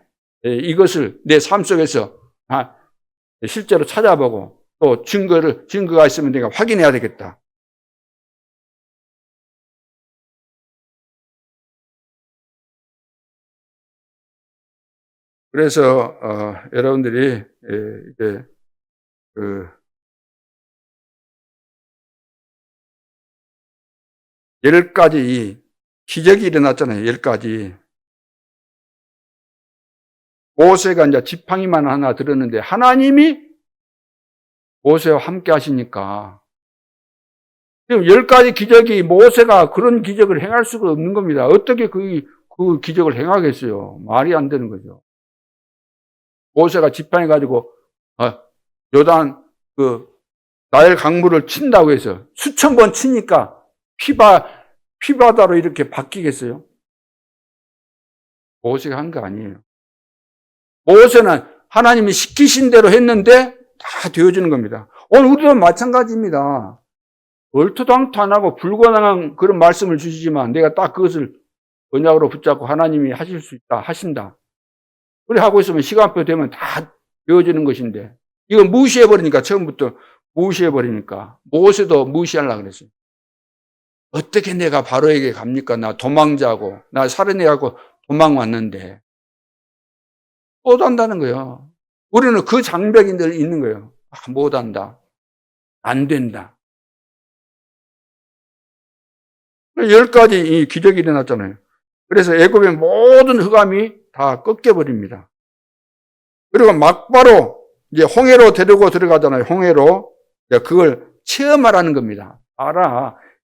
이것을 내 삶 속에서 실제로 찾아보고 또 증거가 있으면 내가 확인해야 되겠다. 그래서 여러분들이 이게 10가지 기적이 일어났잖아요. 10가지. 모세가 이제 지팡이만 하나 들었는데 하나님이 모세와 함께 하시니까 지금 10가지 기적이 모세가 그런 기적을 행할 수가 없는 겁니다. 어떻게 그 기적을 행하겠어요? 말이 안 되는 거죠. 모세가 지팡이 가지고 요단 나일 강물을 친다고 해서 수천 번 치니까 피바다로 이렇게 바뀌겠어요? 모세가 한 거 아니에요. 모세는 하나님이 시키신 대로 했는데 다 되어지는 겁니다. 오늘 우리도 마찬가지입니다. 얼토당토 안 하고 불가능한 그런 말씀을 주시지만 내가 딱 그것을 언약으로 붙잡고 하나님이 하실 수 있다, 하신다. 그래 하고 있으면 시간표 되면 다 되어지는 것인데 이거 무시해버리니까 처음부터 무시해버리니까 모세도 무시하려고 그랬어요. 어떻게 내가 바로에게 갑니까? 나 도망자고 나 살인해갖고 도망 왔는데 못한다는 거예요. 우리는 그 장벽이 늘 있는 거예요. 못한다. 안 된다. 10가지 이 기적이 일어났잖아요. 그래서 애굽의 모든 흑암이 다 꺾여버립니다. 그리고 막바로 이제 홍해로 데리고 들어가잖아요. 홍해로. 그걸 체험하라는 겁니다.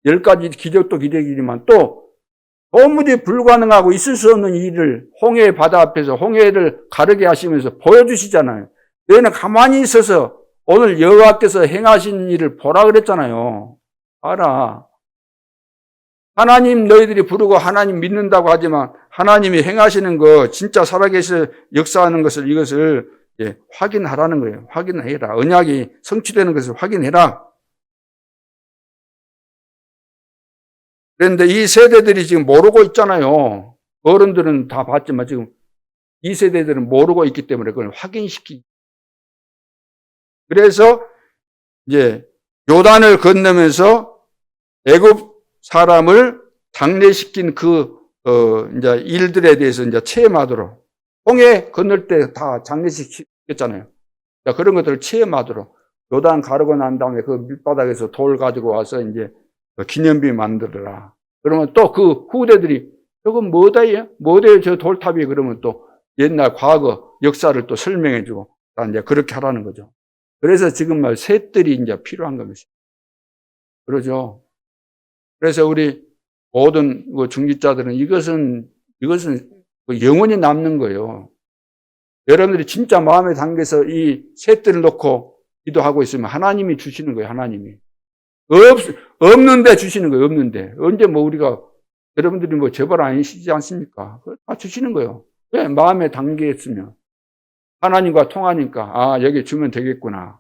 10가지 기적도 기적이지만 또 도무지 불가능하고 있을 수 없는 일을 홍해 바다 앞에서 홍해를 가르게 하시면서 보여주시잖아요. 너희는 가만히 있어서 오늘 여호와께서 행하신 일을 보라 그랬잖아요. 알아. 하나님 너희들이 부르고 하나님 믿는다고 하지만 하나님이 행하시는 거 진짜 살아계셔 역사하는 것을 이것을 확인하라는 거예요. 확인해라. 언약이 성취되는 것을 확인해라. 그런데 이 세대들이 지금 모르고 있잖아요. 어른들은 다 봤지만 지금 이 세대들은 모르고 있기 때문에 그걸 확인시키. 그래서 이제 요단을 건너면서 애굽 사람을 장례시킨 이제 일들에 대해서 이제 체험하도록 홍해 건널 때 다 장례시켰잖아요. 그런 것들을 체험하도록 요단 가르고 난 다음에 그 밑바닥에서 돌 가지고 와서 이제 기념비 만들어라. 그러면 또 그 후대들이 저건 뭐다요? 뭐대요? 저 돌탑이 그러면 또 옛날 과거 역사를 또 설명해주고 이제 그렇게 하라는 거죠. 그래서 지금 말 셋들이 이제 필요한 겁니다. 그러죠. 그래서 우리 모든 중직자들은 이것은 영원히 남는 거예요. 여러분들이 진짜 마음에 담겨서 이 셋들을 놓고 기도하고 있으면 하나님이 주시는 거예요. 하나님이. 없는데 주시는 거예요. 없는데. 언제 우리가 여러분들이 재벌 아니시지 않습니까? 다 주시는 거예요. 왜? 마음에 담겨 있으면. 하나님과 통하니까 여기 주면 되겠구나.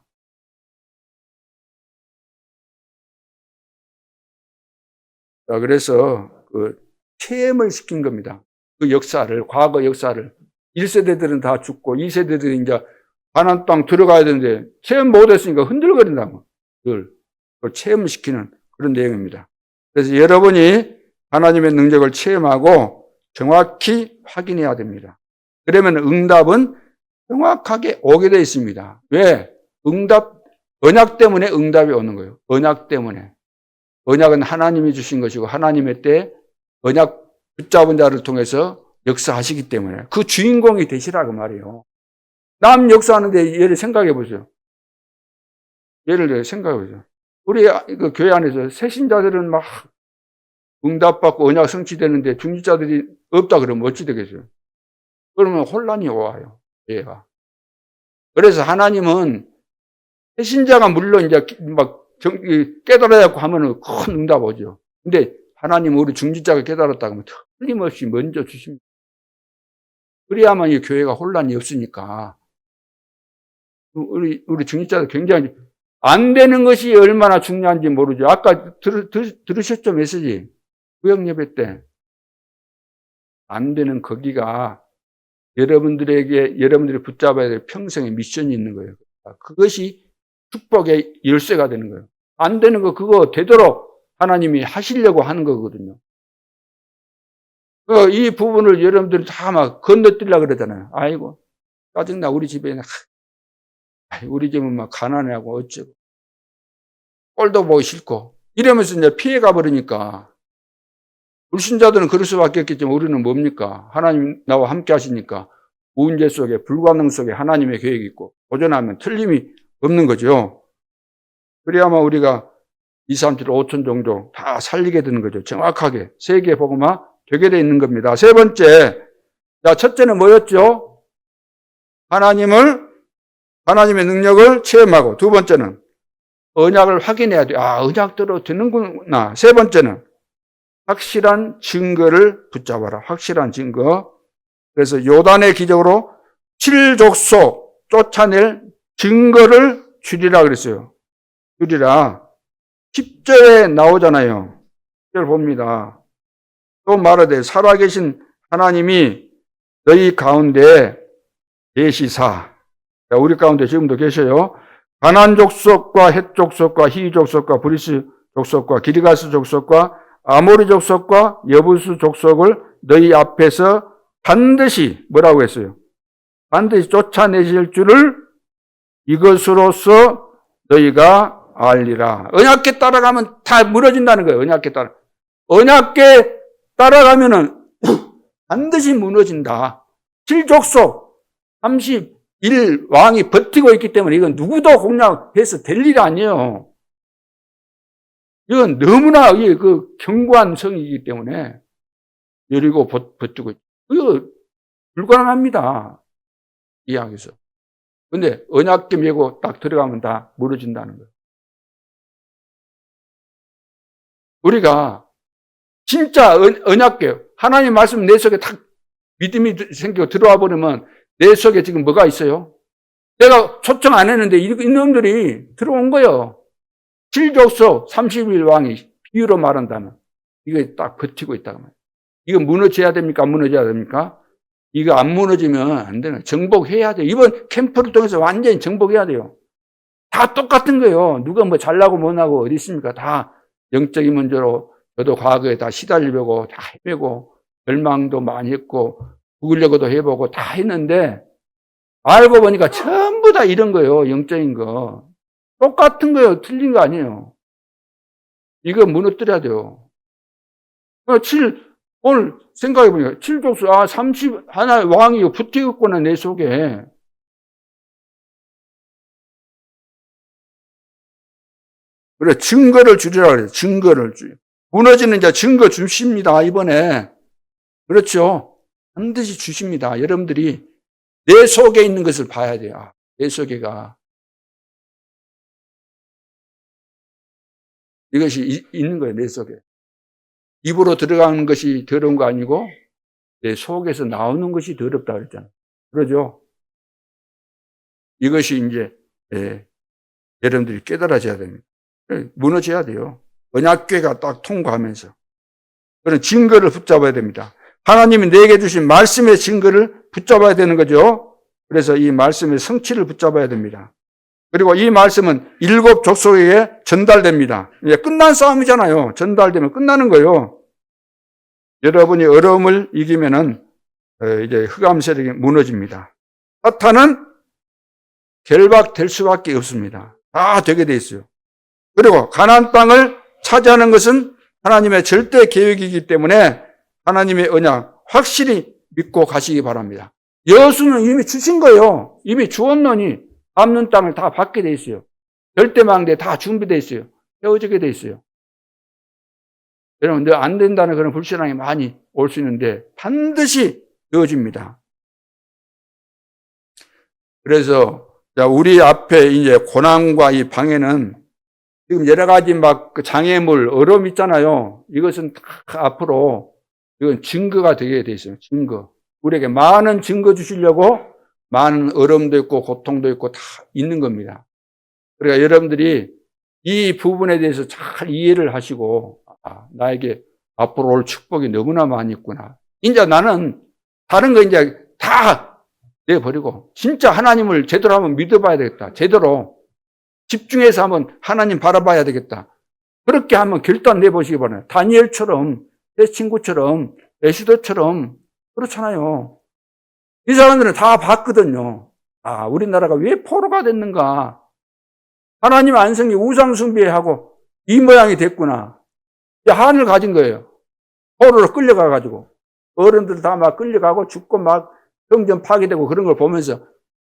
자, 그래서 체험을 시킨 겁니다. 그 역사를, 과거 역사를. 1세대들은 다 죽고 2세대들은 이제 가나안 땅 들어가야 되는데 체험 못했으니까 흔들거린다고. 그걸 체험시키는 그런 내용입니다. 그래서 여러분이 하나님의 능력을 체험하고 정확히 확인해야 됩니다. 그러면 응답은 정확하게 오게 되어 있습니다. 왜? 언약 때문에 응답이 오는 거예요. 언약 때문에. 언약은 하나님이 주신 것이고 하나님의 때에 언약 붙잡은 자를 통해서 역사하시기 때문에 그 주인공이 되시라고 말이에요. 남 역사하는데 예를 생각해 보세요. 예를 들어 생각해 보세요. 우리 그 교회 안에서 새신자들은 막 응답받고 언약 성취되는데 중직자들이 없다 그러면 어찌 되겠어요? 그러면 혼란이 와요. 얘가. 그래서 하나님은 새신자가 물론 이제 막 깨달아야 하면은 큰 응답 오죠. 근데 하나님은 우리 중직자가 깨달았다고 하면 틀림없이 먼저 주십니다. 그래야만 이 교회가 혼란이 없으니까. 우리 중직자들 굉장히 안 되는 것이 얼마나 중요한지 모르죠. 아까 들으셨죠? 메시지. 구역 예배 때. 안 되는 거기가 여러분들이 붙잡아야 될 평생의 미션이 있는 거예요. 그것이 축복의 열쇠가 되는 거예요. 안 되는 거 그거 되도록 하나님이 하시려고 하는 거거든요. 이 부분을 여러분들이 다 막 건너뛰려고 그러잖아요. 아이고, 짜증나, 우리 집에는. 우리 집은 막 가난하고 어쩌고. 꼴도 보기 싫고. 이러면서 이제 피해가 버리니까. 불신자들은 그럴 수밖에 없겠지만 우리는 뭡니까? 하나님 나와 함께 하시니까 문제 속에 불가능 속에 하나님의 계획이 있고 도전하면 틀림이 없는 거죠. 그래야만 우리가 2, 3, 7, 5천 정도 다 살리게 되는 거죠. 정확하게. 세계 복음화 되게 돼 있는 겁니다. 세 번째. 자, 첫째는 뭐였죠? 하나님의 능력을 체험하고 두 번째는 언약을 확인해야 돼. 언약대로 되는구나. 세 번째는 확실한 증거를 붙잡아라. 확실한 증거. 그래서 요단의 기적으로 7족속 쫓아낼 증거를 주리라 그랬어요. 주리라. 10절에 나오잖아요. 10절 봅니다. 또 말하되 살아계신 하나님이 너희 가운데 계시사. 우리 가운데 지금도 계셔요. 가나안 족속과 헷 족속과 히 족속과 브리스 족속과 기르가스 족속과 아모리 족속과 여부수 족속을 너희 앞에서 반드시 뭐라고 했어요? 반드시 쫓아내실 줄을 이것으로서 너희가 알리라. 언약궤 따라가면 다 무너진다는 거예요. 언약궤 따라가면은 반드시 무너진다. 7족속 31왕이 버티고 있기 때문에 이건 누구도 공략해서 될 일이 아니에요. 이건 너무나 그 견고한 성이기 때문에 여리고 버티고 있죠. 이거 불가능합니다. 이야기에서. 근데 언약궤 메고 딱 들어가면 다 무너진다는 거예요. 우리가 진짜 언약궤, 하나님 말씀 내 속에 딱 믿음이 생기고 들어와 버리면 내 속에 지금 뭐가 있어요? 내가 초청 안 했는데 이놈들이 들어온 거예요. 7족속 30일 왕이 비유로 말한다면 이거 딱 버티고 있다고 말이에요. 이거 무너져야 됩니까? 안 무너져야 됩니까? 이거 안 무너지면 안 되는, 정복해야 돼요. 이번 캠프를 통해서 완전히 정복해야 돼요. 다 똑같은 거예요. 누가 뭐 잘나고 못나고 어디 있습니까? 다 영적인 문제로 저도 과거에 다 시달리고 다 헤매고 절망도 많이 했고 죽으려고도 해보고 다 했는데 알고 보니까 전부 다 이런 거예요. 영적인 거. 똑같은 거예요. 틀린 거 아니에요. 이거 무너뜨려야 돼요. 오늘 생각해보니까 7족수, 30, 하나 왕이 붙어있구나, 내 속에. 그래, 증거를 주리라 그래요. 증거를 주요. 무너지는 자 증거 주십니다, 이번에. 그렇죠. 반드시 주십니다. 여러분들이 내 속에 있는 것을 봐야 돼요. 내 속에가. 이것이 있는 거예요, 내 속에. 입으로 들어가는 것이 더러운 거 아니고 내 속에서 나오는 것이 더럽다 그랬잖아요. 그러죠? 이것이 이제 여러분들이 깨달아져야 됩니다. 무너져야 돼요. 언약궤가 딱 통과하면서. 그런 증거를 붙잡아야 됩니다. 하나님이 내게 주신 말씀의 증거를 붙잡아야 되는 거죠. 그래서 이 말씀의 성취를 붙잡아야 됩니다. 그리고 이 말씀은 7 족속에게 전달됩니다. 이제 끝난 싸움이잖아요. 전달되면 끝나는 거예요. 여러분이 어려움을 이기면은 이제 흑암 세력이 무너집니다. 사탄은 결박될 수밖에 없습니다. 다 되게 돼 있어요. 그리고 가나안 땅을 차지하는 것은 하나님의 절대 계획이기 때문에 하나님의 언약 확실히 믿고 가시기 바랍니다. 여수는 이미 주신 거예요. 이미 주었노니 남는 땅을 다 받게 돼 있어요. 절대망대 다 준비돼 있어요. 헤어지게 돼 있어요. 여러분, 안 된다는 그런 불신앙이 많이 올 수 있는데 반드시 되어집니다. 그래서 우리 앞에 이제 고난과 이 방해는 지금 여러 가지 막 장애물, 어려움 있잖아요. 이것은 다 앞으로 이건 증거가 되게 돼 있어요. 증거. 우리에게 많은 증거 주시려고 많은 어려움도 있고 고통도 있고 다 있는 겁니다. 그러니까 여러분들이 이 부분에 대해서 잘 이해를 하시고 나에게 앞으로 올 축복이 너무나 많이 있구나. 이제 나는 다른 거 이제 다 내버리고 진짜 하나님을 제대로 한번 믿어봐야 되겠다. 제대로 집중해서 한번 하나님 바라봐야 되겠다. 그렇게 한번 결단 내보시기 바랍니다. 다니엘처럼, 내 친구처럼, 에스더처럼 그렇잖아요. 이 사람들은 다 봤거든요. 우리나라가 왜 포로가 됐는가? 하나님 안성이 우상 숭배하고 이 모양이 됐구나. 한을 가진 거예요. 포로로 끌려가가지고 어른들 다 막 끌려가고 죽고 막 성전 파괴되고 그런 걸 보면서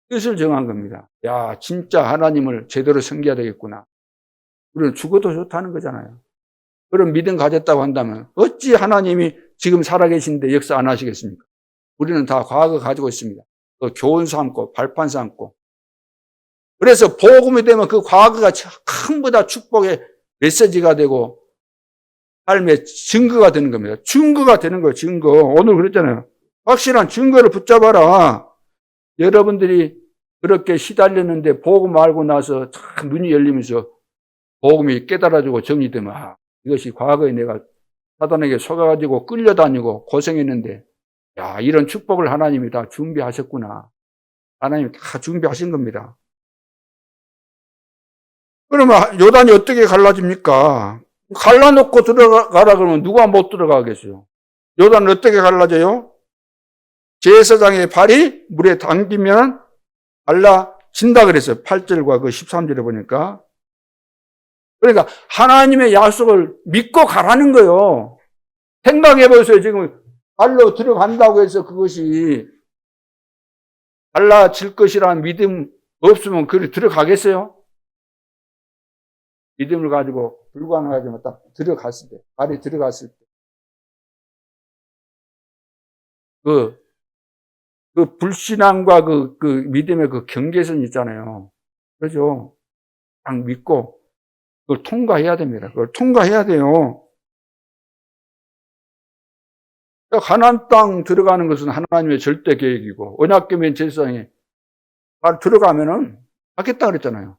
뜻을 정한 겁니다. 야, 진짜 하나님을 제대로 섬겨야 되겠구나. 우리는 죽어도 좋다는 거잖아요. 그런 믿음 가졌다고 한다면 어찌 하나님이 지금 살아계신데 역사 안 하시겠습니까? 우리는 다 과거 가지고 있습니다. 또 교훈 삼고 발판 삼고. 그래서 복음이 되면 그 과거가 전부 다 축복의 메시지가 되고 삶의 증거가 되는 겁니다. 증거가 되는 거예요. 증거. 오늘 그랬잖아요. 확실한 증거를 붙잡아라. 여러분들이 그렇게 시달렸는데 복음 알고 나서 참 눈이 열리면서 복음이 깨달아지고 정리되면 이것이 과거에 내가 사단에게 속아가지고 끌려다니고 고생했는데 야, 이런 축복을 하나님이 다 준비하셨구나. 하나님이 다 준비하신 겁니다. 그러면 요단이 어떻게 갈라집니까? 갈라놓고 들어가라 그러면 누가 못 들어가겠어요? 요단은 어떻게 갈라져요? 제사장의 발이 물에 담기면 갈라진다 그랬어요. 8절과 그 13절에 보니까. 그러니까 하나님의 약속을 믿고 가라는 거예요. 생각해 보세요. 지금 발로 들어간다고 해서 그것이 달라질 것이라는 믿음 없으면 그리 들어가겠어요? 믿음을 가지고 불가능을 가지고 딱 들어갔을 때, 발이 들어갔을 때, 그 불신앙과 그 믿음의 그 경계선 있잖아요. 그죠? 딱 믿고 그걸 통과해야 됩니다. 그걸 통과해야 돼요. 가나안 땅 들어가는 것은 하나님의 절대 계획이고 언약궤면 제사장에 들어가면은 하겠다 그랬잖아요.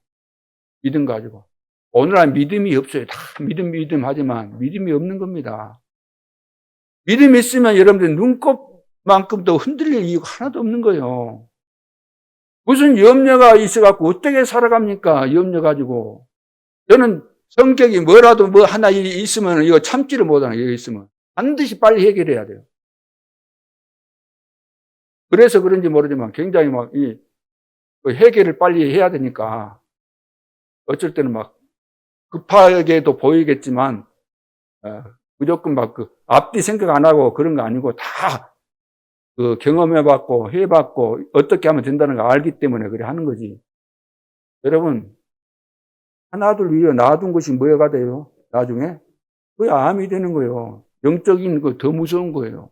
믿음 가지고. 오늘날 믿음이 없어요. 다 믿음 하지만 믿음이 없는 겁니다. 믿음이 있으면 여러분들 눈곱만큼도 흔들릴 이유가 하나도 없는 거예요. 무슨 염려가 있어갖고 어떻게 살아갑니까? 염려 가지고. 저는 성격이 뭐라도 뭐 하나 있으면 이거 참지를 못하는 게 있으면 반드시 빨리 해결해야 돼요. 그래서 그런지 모르지만 굉장히 막 이 해결을 빨리 해야 되니까 어쩔 때는 막 급하게도 보이겠지만 무조건 막 그 앞뒤 생각 안 하고 그런 거 아니고 다 그 경험해봤고 해봤고 어떻게 하면 된다는 거 알기 때문에 그래 하는 거지. 여러분 하나둘 위에 놔둔 것이 뭐가 돼요? 나중에 그게 암이 되는 거예요. 영적인 거 더 무서운 거예요.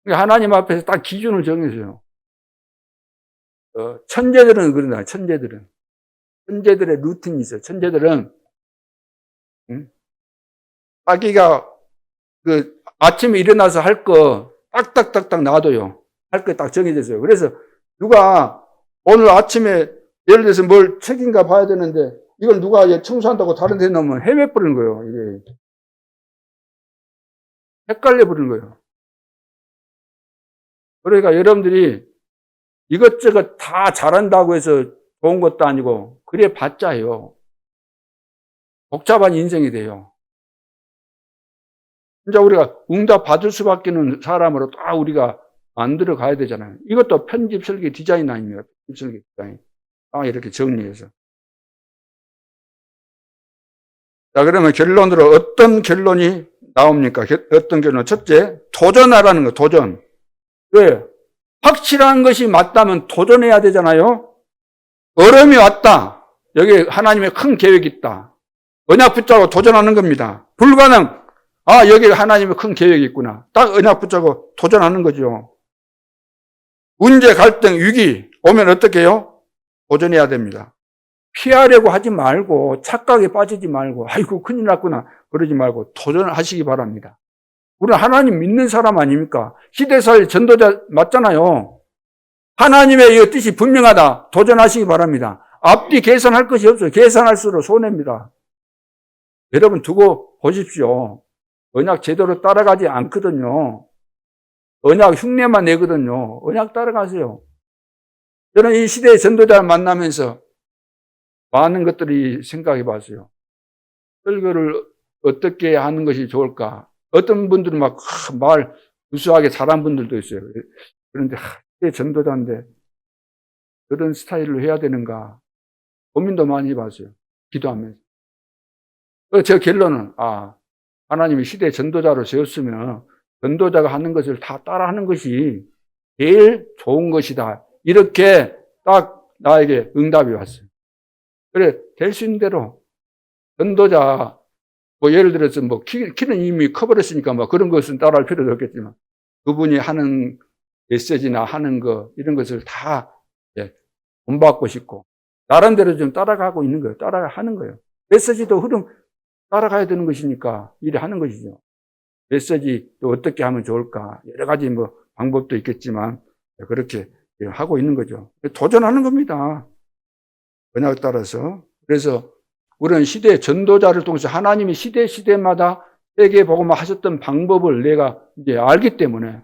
하나님 앞에서 딱 기준을 정해서요. 천재들은 그런다. 천재들의 루틴이 있어요. 천재들은 자기가 그 아침에 일어나서 할 거 딱딱딱딱 놔둬요. 할 거 딱 정해져 있어요. 그래서 누가 오늘 아침에 예를 들어서 뭘 책인가 봐야 되는데 이걸 누가 청소한다고 다른 데 놓으면 헤매버리는 거예요. 이게 헷갈려 버리는 거예요. 그러니까 여러분들이 이것저것 다 잘한다고 해서 좋은 것도 아니고 그래 봤자요. 복잡한 인생이 돼요. 진짜 우리가 응답 받을 수밖에는 사람으로 딱 우리가 만들어 가야 되잖아요. 이것도 편집 설계 디자인 아닙니까? 편집 설계 디자인. 이렇게 정리해서. 자, 그러면 결론으로 어떤 결론이 나옵니까? 어떤 결론? 첫째, 도전하라는 거, 도전. 왜? 확실한 것이 맞다면 도전해야 되잖아요? 어려움이 왔다. 여기 하나님의 큰 계획이 있다. 언약 붙잡고 도전하는 겁니다. 불가능. 여기 하나님의 큰 계획이 있구나. 딱 언약 붙잡고 도전하는 거죠. 문제, 갈등, 위기 오면 어떻게 해요? 도전해야 됩니다. 피하려고 하지 말고 착각에 빠지지 말고 아이고 큰일 났구나 그러지 말고 도전하시기 바랍니다. 우리는 하나님 믿는 사람 아닙니까? 시대사의 전도자 맞잖아요. 하나님의 이 뜻이 분명하다. 도전하시기 바랍니다. 앞뒤 계산할 것이 없어요. 계산할수록 손해입니다. 여러분 두고 보십시오. 언약 제대로 따라가지 않거든요. 언약 흉내만 내거든요. 언약 따라가세요. 저는 이 시대의 전도자를 만나면서 많은 것들이 생각해 봤어요. 설교를 어떻게 하는 것이 좋을까? 어떤 분들은 막 말 우수하게 잘한 분들도 있어요. 그런데 전도자인데 그런 스타일로 해야 되는가? 고민도 많이 해봤어요. 기도하면서. 제 결론은 하나님이 시대 전도자로 세웠으면 전도자가 하는 것을 다 따라하는 것이 제일 좋은 것이다. 이렇게 딱 나에게 응답이 왔어요. 그래, 될 수 있는 대로 전도자 예를 들어서 키는 이미 커버렸으니까 그런 것은 따라할 필요도 없겠지만 그분이 하는 메시지나 하는 거 이런 것을 다 본받고 싶고 나름대로 좀 따라가고 있는 거예요. 따라하는 거예요. 메시지도 흐름 따라가야 되는 것이니까 일을 하는 것이죠. 메시지 또 어떻게 하면 좋을까 여러 가지 방법도 있겠지만 그렇게 하고 있는 거죠. 도전하는 겁니다. 언약에 따라서. 그래서 우리는 시대 전도자를 통해서 하나님이 시대마다 세계 복음을 하셨던 방법을 내가 이제 알기 때문에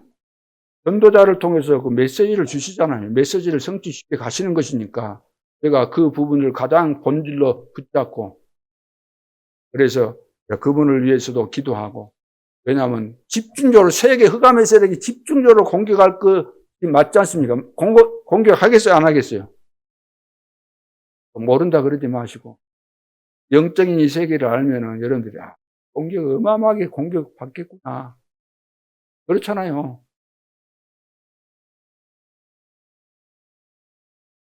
전도자를 통해서 그 메시지를 주시잖아요. 메시지를 성취시켜 가시는 것이니까 내가 그 부분을 가장 본질로 붙잡고 그래서 그분을 위해서도 기도하고 왜냐하면 집중적으로 세계 흑암의 세력이 집중적으로 공격할 거 맞지 않습니까? 공격하겠어요? 안 하겠어요? 모른다 그러지 마시고 영적인 이 세계를 알면은 여러분들이 어마어마하게 공격받겠구나. 그렇잖아요.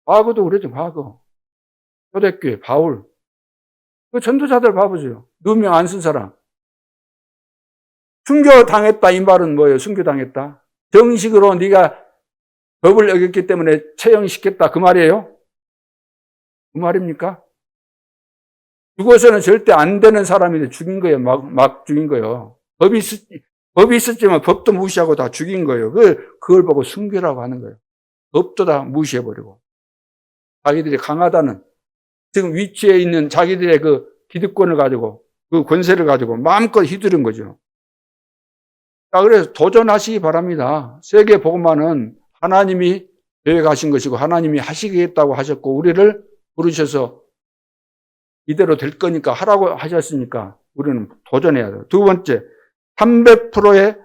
과거도 그랬죠, 과거. 초대교회, 바울. 그 전도자들 봐보세요. 누명 안 쓴 사람. 순교당했다, 이 말은 뭐예요? 순교당했다. 정식으로 네가 법을 어겼기 때문에 처형시켰다 그 말이에요? 그 말입니까? 죽어서는 절대 안 되는 사람인데 죽인 거예요. 막 죽인 거예요. 법이 있었지만 법도 무시하고 다 죽인 거예요. 그걸 보고 순교라고 하는 거예요. 법도 다 무시해버리고. 자기들이 강하다는, 지금 위치에 있는 자기들의 그 기득권을 가지고, 그 권세를 가지고 마음껏 휘두른 거죠. 자, 그래서 도전하시기 바랍니다. 세계 복음화는 하나님이 계획하신 것이고, 하나님이 하시겠다고 하셨고, 우리를 부르셔서 이대로 될 거니까 하라고 하셨으니까 우리는 도전해야 돼요. 두 번째, 300%의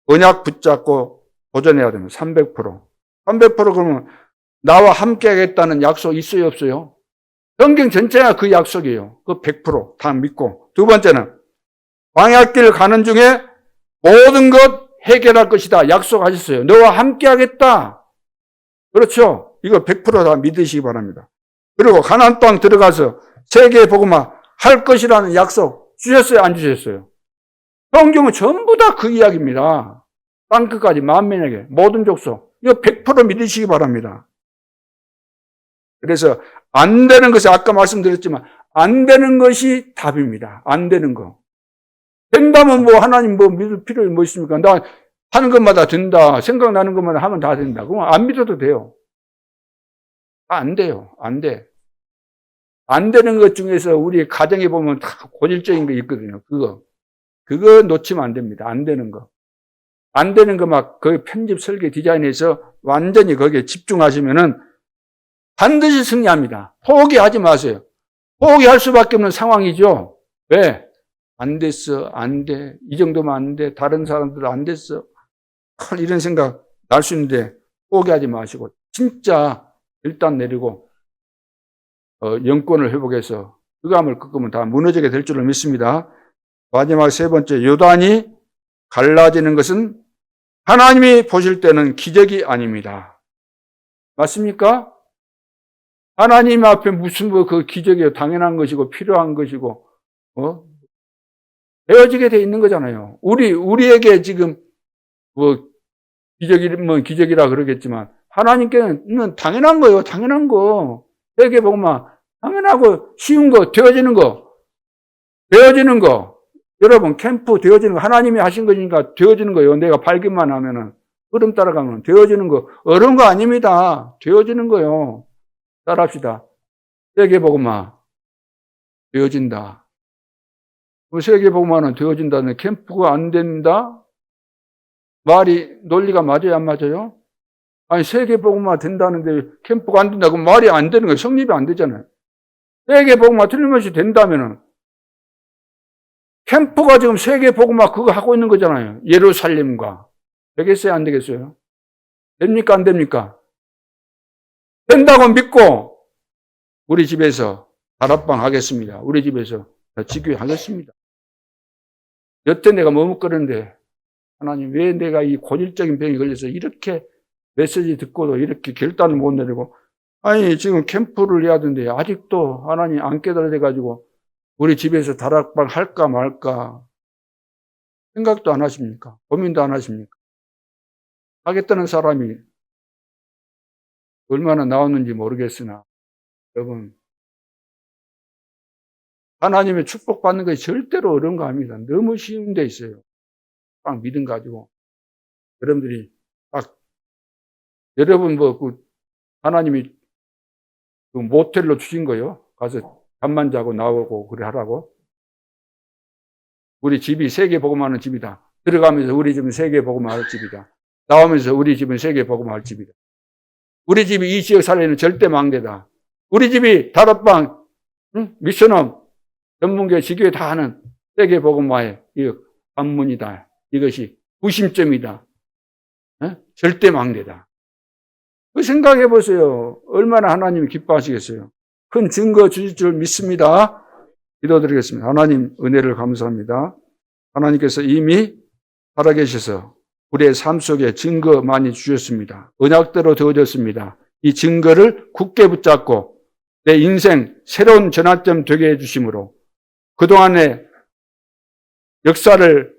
언약 붙잡고 도전해야 됩니다. 300%. 300% 그러면 나와 함께 하겠다는 약속 있어요, 없어요? 성경 전체가 그 약속이에요. 그 100%다 믿고. 두 번째는 광야길 가는 중에 모든 것 해결할 것이다. 약속하셨어요. 너와 함께 하겠다. 그렇죠? 이거 100%다 믿으시기 바랍니다. 그리고 가나안 땅 들어가서 세계 복음화 할 것이라는 약속 주셨어요, 안 주셨어요? 성경은 전부 다 그 이야기입니다. 땅끝까지 만민에게 모든 족속. 이거 100% 믿으시기 바랍니다. 그래서 안 되는 것이 아까 말씀드렸지만 안 되는 것이 답입니다. 안 되는 거. 된다면 뭐 하나님 뭐 믿을 필요가 뭐 있습니까? 나 하는 것마다 된다. 생각나는 것마다 하면 다 된다. 그럼 안 믿어도 돼요. 안 돼요. 안 돼. 안 되는 것 중에서 우리 가정에 보면 다 고질적인 게 있거든요. 그거 놓치면 안 됩니다. 안 되는 거. 안 되는 거 막 거기 편집 설계 디자인해서 완전히 거기에 집중하시면은 반드시 승리합니다. 포기하지 마세요. 포기할 수밖에 없는 상황이죠. 왜? 안 됐어. 안 돼. 이 정도면 안 돼. 다른 사람들은 안 됐어. 이런 생각 날 수 있는데 포기하지 마시고 진짜 일단 내리고 영권을 회복해서 흑암을 꺾으면 다 무너지게 될 줄로 믿습니다. 마지막 세 번째, 요단이 갈라지는 것은 하나님이 보실 때는 기적이 아닙니다. 맞습니까? 하나님 앞에 무슨 그 기적이에요. 당연한 것이고 필요한 것이고 되어지게 돼 있는 거잖아요. 우리에게 지금 기적이라 그러겠지만 하나님께는 당연한 거예요. 당연한 거. 세계 복음화 당연하고 쉬운 거, 되어지는 거. 여러분 캠프 되어지는 거 하나님이 하신 거니까 되어지는 거예요. 내가 발견만 하면은 흐름 따라가면 되어지는 거 어려운 거 아닙니다. 되어지는 거요. 따라합시다. 세계 복음화 되어진다. 세계 복음화는 되어진다는 캠프가 안 된다? 말이 논리가 맞아요, 안 맞아요? 아니 세계 복음화 된다는데 캠프가 안 된다. 그럼 말이 안 되는 거예요. 성립이 안 되잖아요. 세계 복음화 틀림없이 된다면은 캠프가 지금 세계 복음화 그거 하고 있는 거잖아요. 예루살렘과. 되겠어요? 안 되겠어요? 됩니까? 안 됩니까? 된다고 믿고 우리 집에서 다락방 하겠습니다. 우리 집에서 지교회 하겠습니다. 여태 내가 머뭇거렸는데 하나님 왜 내가 이 고질적인 병이 걸려서 이렇게 메시지 듣고도 이렇게 결단을 못 내리고 아니 지금 캠프를 해야 되는데 아직도 하나님 안 깨달아져가지고 우리 집에서 다락방 할까 말까 생각도 안 하십니까? 고민도 안 하십니까? 하겠다는 사람이 얼마나 나왔는지 모르겠으나 여러분 하나님의 축복받는 것이 절대로 어려운 거 아닙니다. 너무 쉬운 데 있어요. 딱 믿음 가지고 여러분들이 딱 여러분 하나님이 그 모텔로 주신 거예요. 가서 잠만 자고 나오고 그래 하라고. 우리 집이 세계 복음하는 집이다. 들어가면서 우리 집은 세계 복음할 집이다. 나오면서 우리 집은 세계 복음할 집이다. 우리 집이 이 지역 살리는 절대 망대다. 우리 집이 다락방, 미션홈, 전문교, 지교회 다 하는 세계 복음화의 이 관문이다. 이것이 구심점이다. 절대 망대다. 그 생각해 보세요. 얼마나 하나님이 기뻐하시겠어요. 큰 증거 주실 줄 믿습니다. 기도드리겠습니다. 하나님 은혜를 감사합니다. 하나님께서 이미 살아계셔서 우리의 삶 속에 증거 많이 주셨습니다. 언약대로 되어졌습니다. 이 증거를 굳게 붙잡고 내 인생 새로운 전환점 되게 해주심으로 그동안의 역사를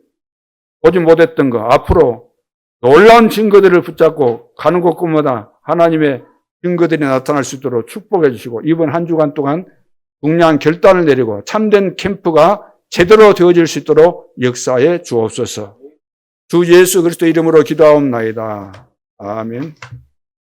보지 못했던 거 앞으로 놀라운 증거들을 붙잡고 가는 곳곳마다 하나님의 증거들이 나타날 수 있도록 축복해 주시고 이번 한 주간 동안 중요한 결단을 내리고 참된 캠프가 제대로 되어질 수 있도록 역사해 주옵소서. 주 예수 그리스도 이름으로 기도하옵나이다. 아멘.